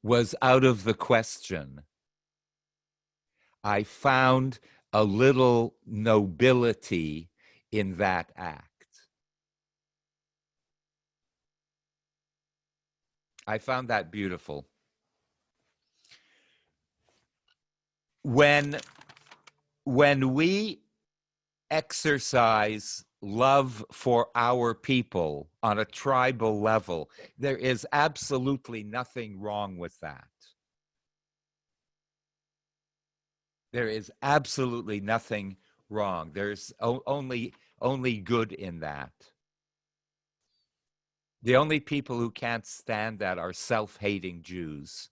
was out of the question. I found a little nobility in that act. I found that beautiful. When we exercise love for our people on a tribal level, there is absolutely nothing wrong with that. There is absolutely nothing wrong. There's only good in that. The only people who can't stand that are self-hating Jews.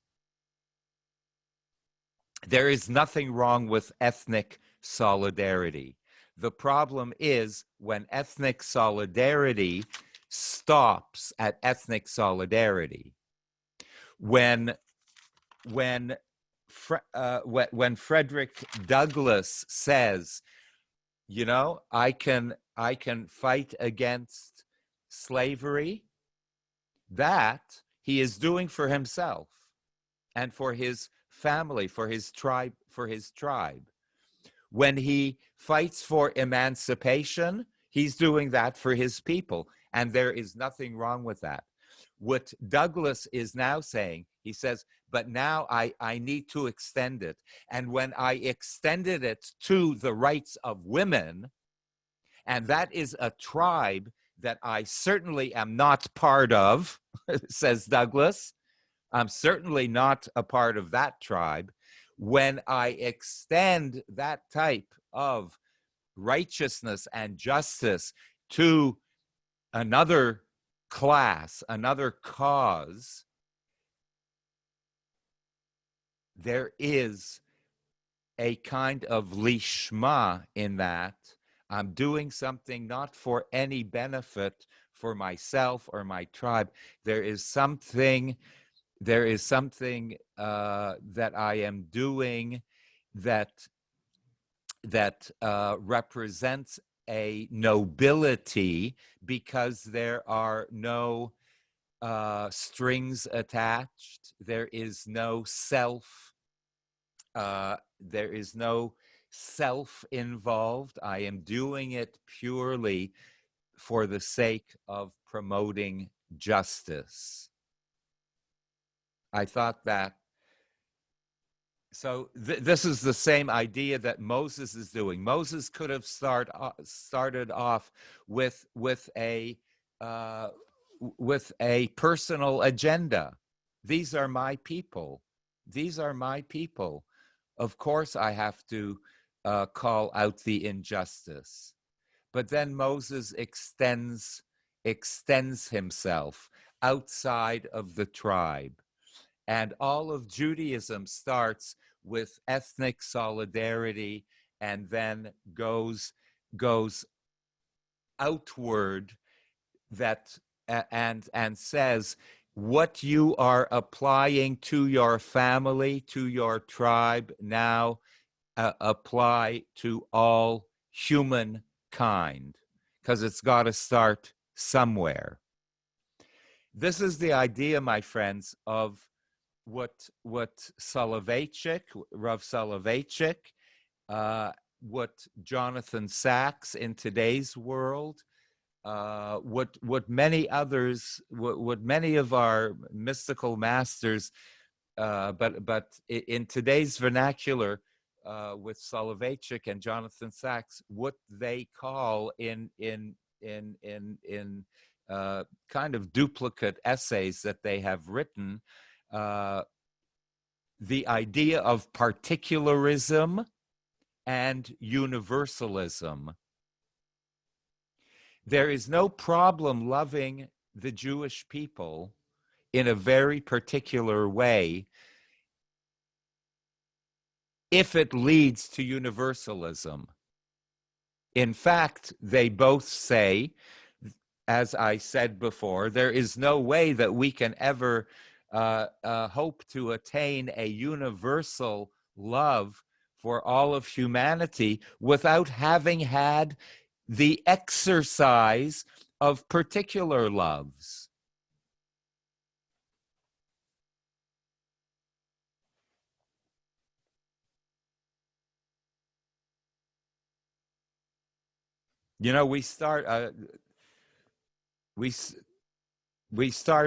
There is nothing wrong with ethnic solidarity. The problem is when ethnic solidarity stops at ethnic solidarity. When Frederick Douglass says, you know, I can fight against slavery, that he is doing for himself and for his family, for his tribe, When he fights for emancipation, he's doing that for his people, and there is nothing wrong with that. What Douglass is now saying, he says, but now I need to extend it. And when I extended it to the rights of women, and that is a tribe that I certainly am not part of, says Douglass. I'm certainly not a part of that tribe. When I extend that type of righteousness and justice to another class, another cause, there is a kind of lishma in that. I'm doing something not for any benefit for myself or my tribe. There is something that I am doing that represents a nobility, because there are no strings attached. There is no self. There is no self involved. I am doing it purely for the sake of promoting justice. I thought that. So this is the same idea that Moses is doing. Moses could have started off with a personal agenda. These are my people. These are my people. Of course, I have to call out the injustice. But then Moses extends himself outside of the tribe. And all of Judaism starts with ethnic solidarity and then goes outward, that and says, what you are applying to your family, to your tribe, now apply to all humankind, because it's got to start somewhere. This is the idea, my friends, of what Soloveitchik, Rav Soloveitchik, what Jonathan Sacks in today's world, what many others, what many of our mystical masters, but in today's vernacular, with Soloveitchik and Jonathan Sacks, what they call in kind of duplicate essays that they have written, the idea of particularism and universalism. There is no problem loving the Jewish people in a very particular way if it leads to universalism. In fact, they both say, as I said before, there is no way that we can ever hope to attain a universal love for all of humanity without having had the exercise of particular loves. You know, we start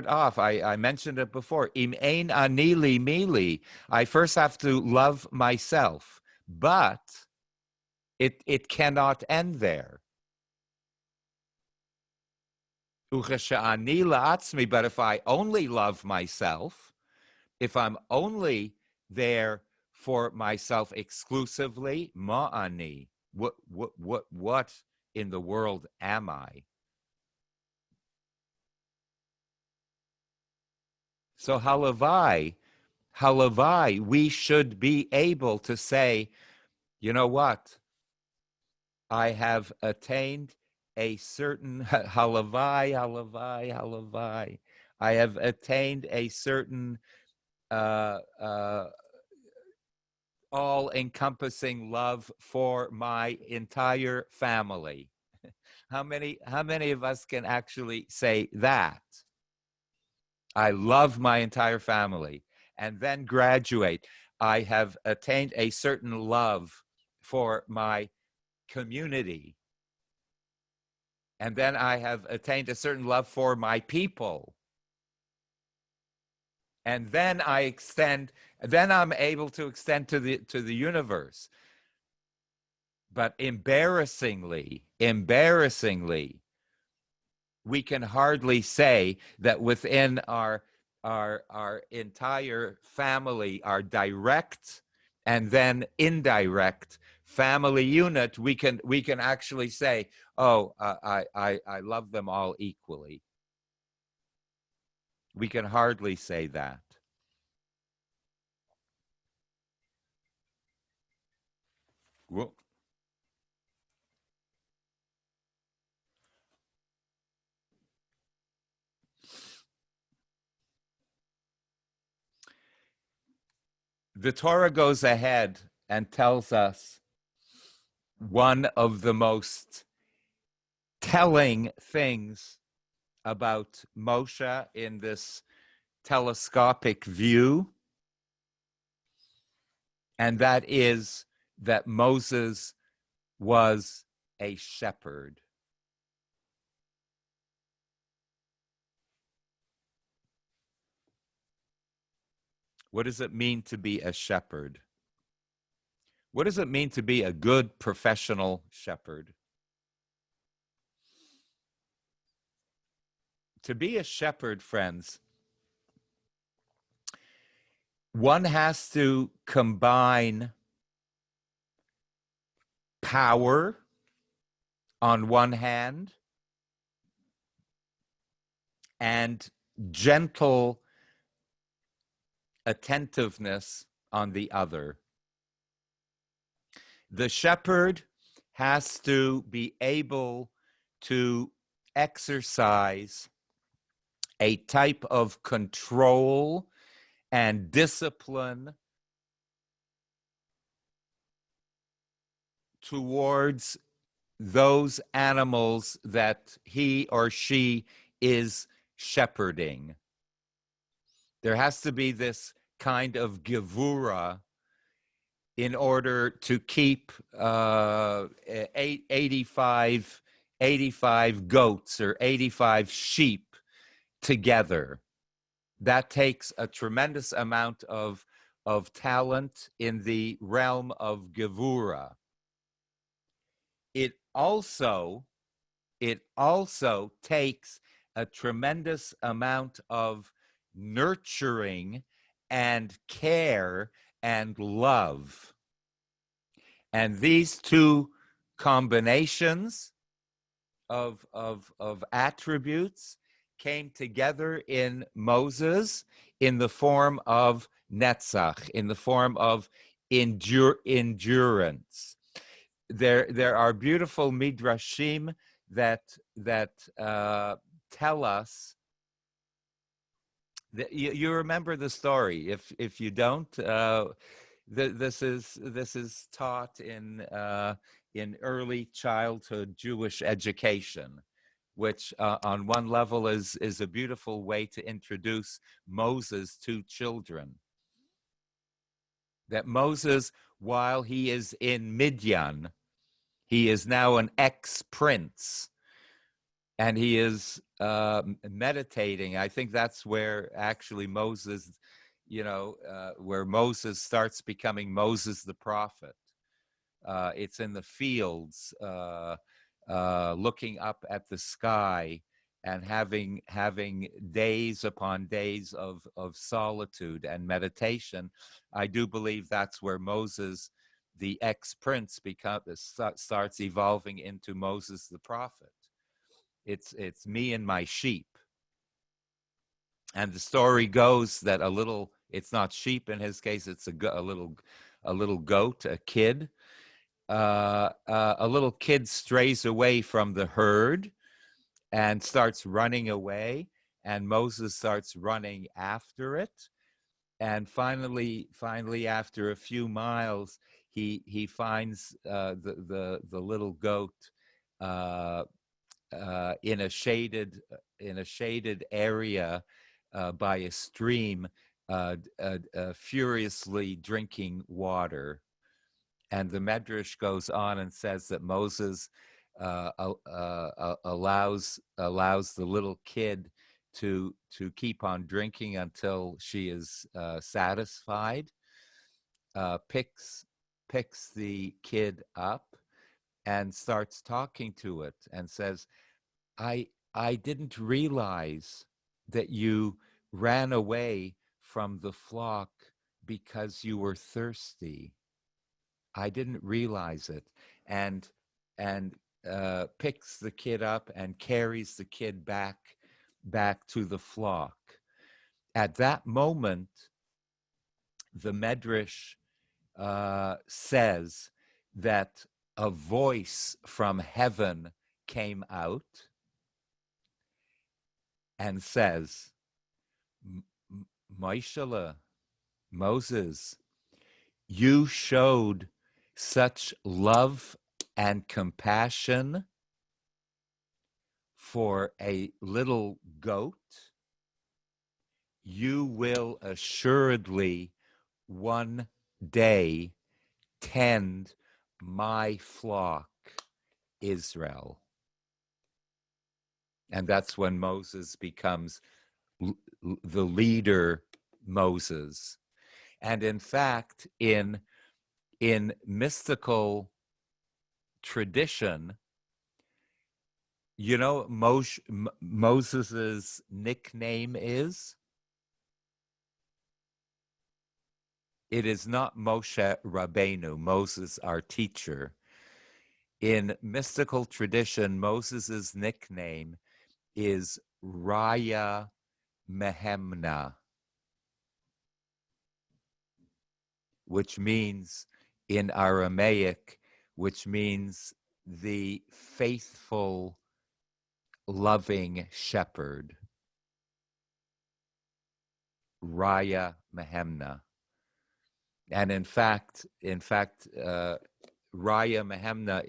off, I mentioned it before, im ein ani li mili. I first have to love myself, but it cannot end there. Uchesha'ani la'atzmi, but if I only love myself, if I'm only there for myself exclusively, ma'ani, what in the world am I? So halavai, we should be able to say, you know what? I have attained a certain halavai. I have attained a certain all-encompassing love for my entire family. How many of us can actually say that? I love my entire family, and then graduate. I have attained a certain love for my community, and then I have attained a certain love for my people, and then I'm able to extend to the universe. But embarrassingly, we can hardly say that within our entire family, our direct and then indirect family unit, we can actually say, oh, I love them all equally. We can hardly say that. Whoa. The Torah goes ahead and tells us one of the most telling things about Moshe in this telescopic view, and that is that Moses was a shepherd. What does it mean to be a shepherd? What does it mean to be a good professional shepherd? To be a shepherd, friends, one has to combine power on one hand and gentle attentiveness on the other. The shepherd has to be able to exercise a type of control and discipline towards those animals that he or she is shepherding. There has to be this kind of gevura in order to keep 85 goats or 85 sheep together. That takes a tremendous amount of talent in the realm of gevura. It also takes a tremendous amount of nurturing and care and love. And these two combinations of attributes came together in Moses in the form of netzach, in the form of endurance. There are beautiful midrashim that tell us that you remember the story. If you don't, this is taught in in early childhood Jewish education, which on one level is a beautiful way to introduce Moses to children. That Moses, while he is in Midian, he is now an ex-prince, and he is meditating. I think that's where actually Moses, where Moses starts becoming Moses the prophet. It's in the fields, looking up at the sky and having days upon days of solitude and meditation. I do believe that's where Moses, the ex-prince, starts evolving into Moses the prophet. It's me and my sheep. And the story goes that it's not sheep in his case, it's a little goat, a kid. A little kid strays away from the herd and starts running away, and Moses starts running after it. And finally, after a few miles, he finds the little goat in a shaded area by a stream, furiously drinking water. And the Medrash goes on and says that Moses allows the little kid to keep on drinking until she is satisfied. Picks the kid up and starts talking to it and says, I didn't realize that you ran away from the flock because you were thirsty. I didn't realize it. And picks the kid up and carries the kid back to the flock. At that moment, the Medrash says that a voice from heaven came out and says, Moshe, Moses, you showed such love and compassion for a little goat. You will assuredly one day tend my flock, Israel. And that's when Moses becomes the leader Moses. And in fact, in mystical tradition, you know, Moses's nickname is? It is not Moshe Rabbeinu, Moses our teacher. In mystical tradition, Moses's nickname is Raya Mehemna, which means in Aramaic, which means the faithful, loving shepherd. Raya Mehemna. And in fact, Raya Mehemna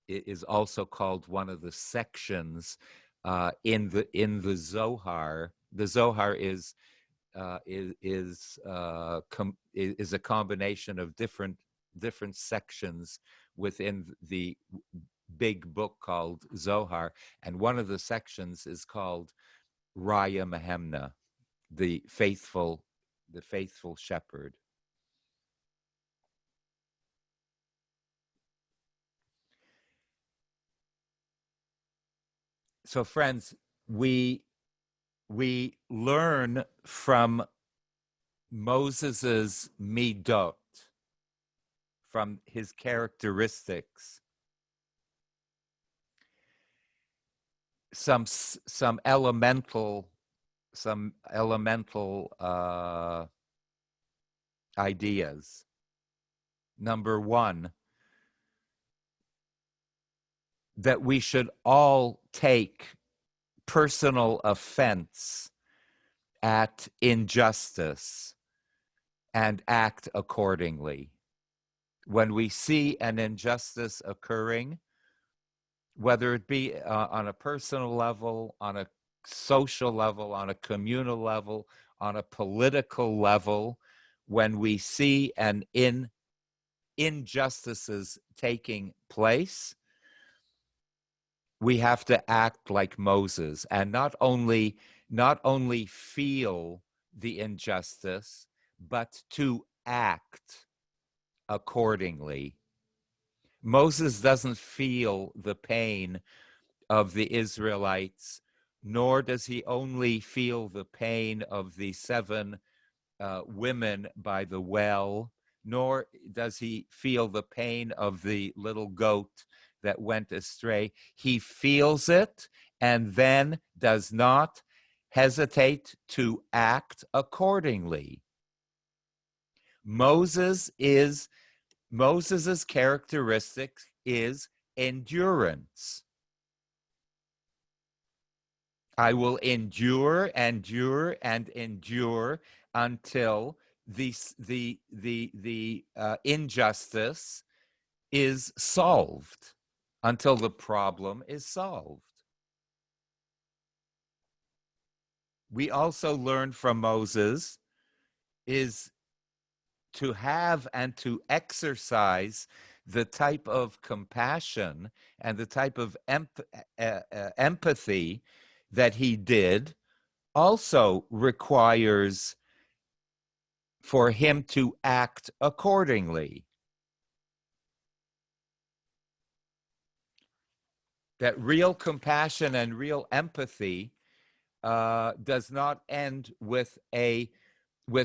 is also called one of the sections in the Zohar. The Zohar is a combination of different sections within the big book called Zohar, and one of the sections is called Raya Mehemna, the faithful shepherd. So friends, we learn from Moses's midot, from his characteristics, some elemental ideas. Number one, that we should all take personal offense at injustice and act accordingly. when we see an injustice occurring, whether it be on a personal level, on a social level, on a communal level, on a political level, when we see injustices taking place, we have to act like Moses and not only feel the injustice, but to act accordingly. Moses doesn't feel the pain of the Israelites, nor does he only feel the pain of the 7 women by the well, nor does he feel the pain of the little goat that went astray. He feels it and then does not hesitate to act accordingly. Moses's characteristic is endurance. I will endure until the injustice is solved, until the problem is solved. We also learn from Moses is to have and to exercise the type of compassion and the type of empathy that he did also requires for him to act accordingly. That real compassion and real empathy does not end with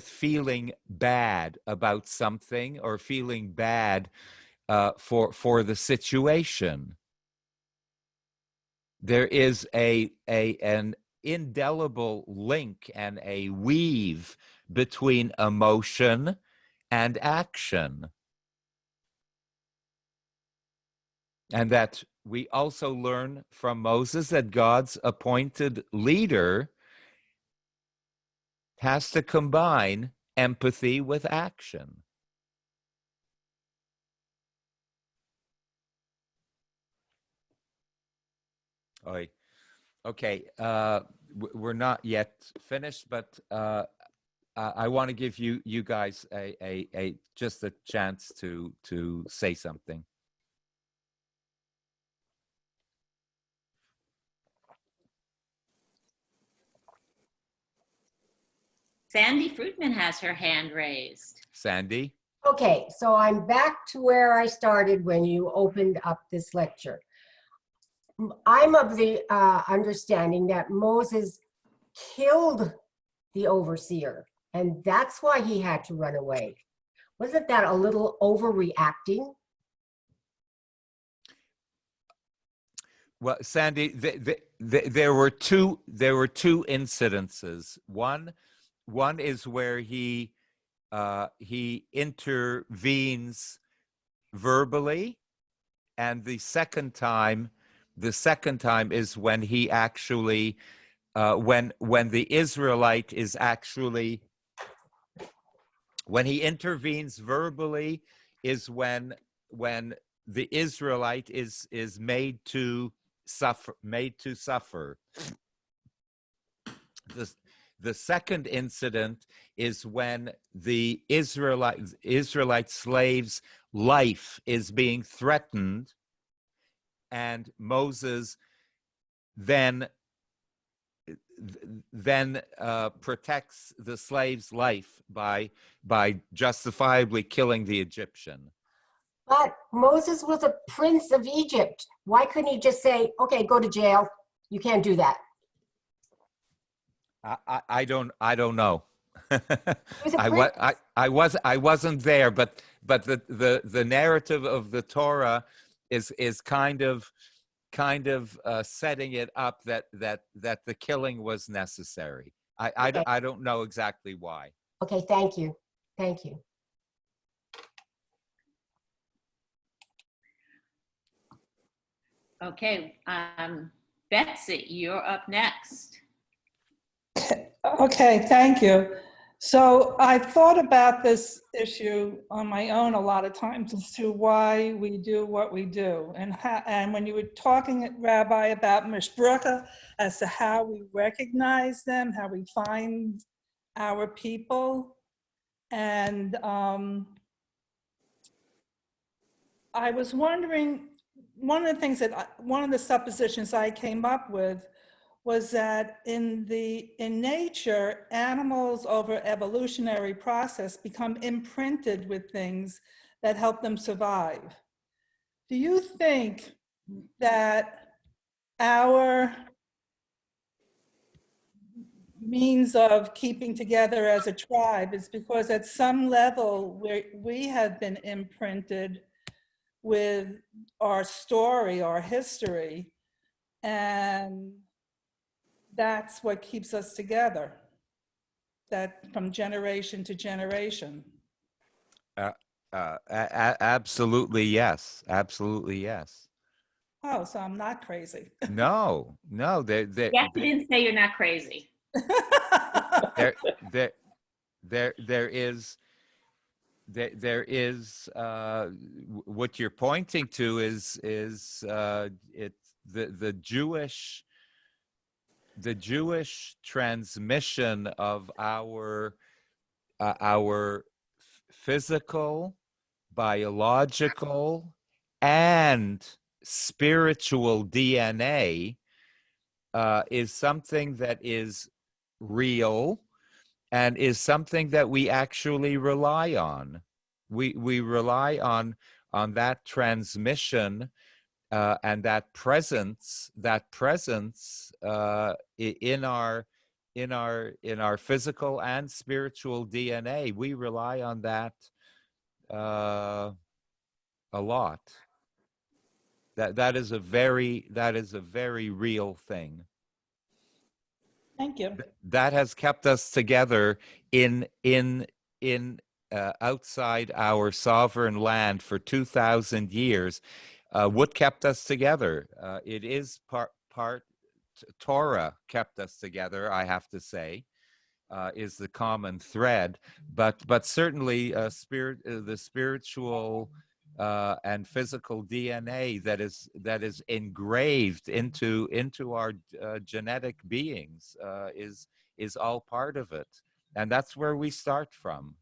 feeling bad about something or feeling bad for the situation. There is an indelible link and a weave between emotion and action. And that we also learn from Moses that God's appointed leader has to combine empathy with action. Okay, we're not yet finished, but I want to give you guys just a chance to say something. Sandy Fruitman has her hand raised. Sandy? Okay, so I'm back to where I started when you opened up this lecture. I'm of the understanding that Moses killed the overseer, and that's why he had to run away. Wasn't that a little overreacting? Well, Sandy, there were two incidences. One is where he intervenes verbally, and the second time is when he actually when the Israelite is actually, when he intervenes verbally is when the Israelite is made to suffer. The second incident is when the Israelite slave's life is being threatened, and Moses then protects the slave's life by justifiably killing the Egyptian. But Moses was a prince of Egypt. Why couldn't he just say, okay, go to jail? You can't do that. I don't know. I wasn't there, but the narrative of the Torah is kind of setting it up that the killing was necessary. Okay. I don't know exactly why. Okay, thank you. Thank you. Okay, Betsy, you're up next. Okay, thank you. So I've thought about this issue on my own a lot of times as to why we do what we do. And when you were talking, Rabbi, about mishbracha, as to how we recognize them, how we find our people. And I was wondering, one of the suppositions I came up with was that in nature, animals over evolutionary process become imprinted with things that help them survive. Do you think that our means of keeping together as a tribe is because at some level we have been imprinted with our story, our history, and that's what keeps us together, that from generation to generation? Absolutely yes. Absolutely yes. Oh, so I'm not crazy. No. Yes, you didn't say you're not crazy. There is what you're pointing to is the Jewish transmission of our physical, biological, and spiritual DNA is something that is real and is something that we actually rely on. We rely on that transmission and that presence in our physical and spiritual DNA. We rely on that a lot. That is a very real thing. Thank you. That has kept us together in outside our sovereign land for 2,000 years. What kept us together? It is part Torah kept us together, I have to say, is the common thread. But certainly the spiritual and physical DNA that is engraved into our genetic beings is all part of it, and that's where we start from,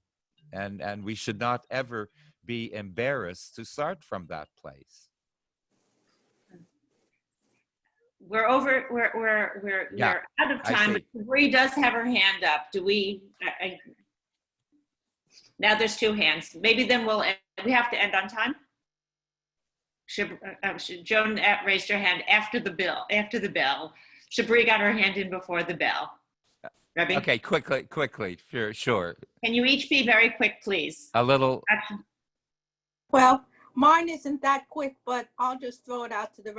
and we should not ever be embarrassed to start from that place. We're out of time. Bree does have her hand up. Do we? Now there's two hands. Maybe then we have to end on time. Joan raised her hand after the bell. Shabri got her hand in before the bell. Rabbi? Okay, quickly, sure. Can you each be very quick, please? A little. Well, mine isn't that quick, but I'll just throw it out to the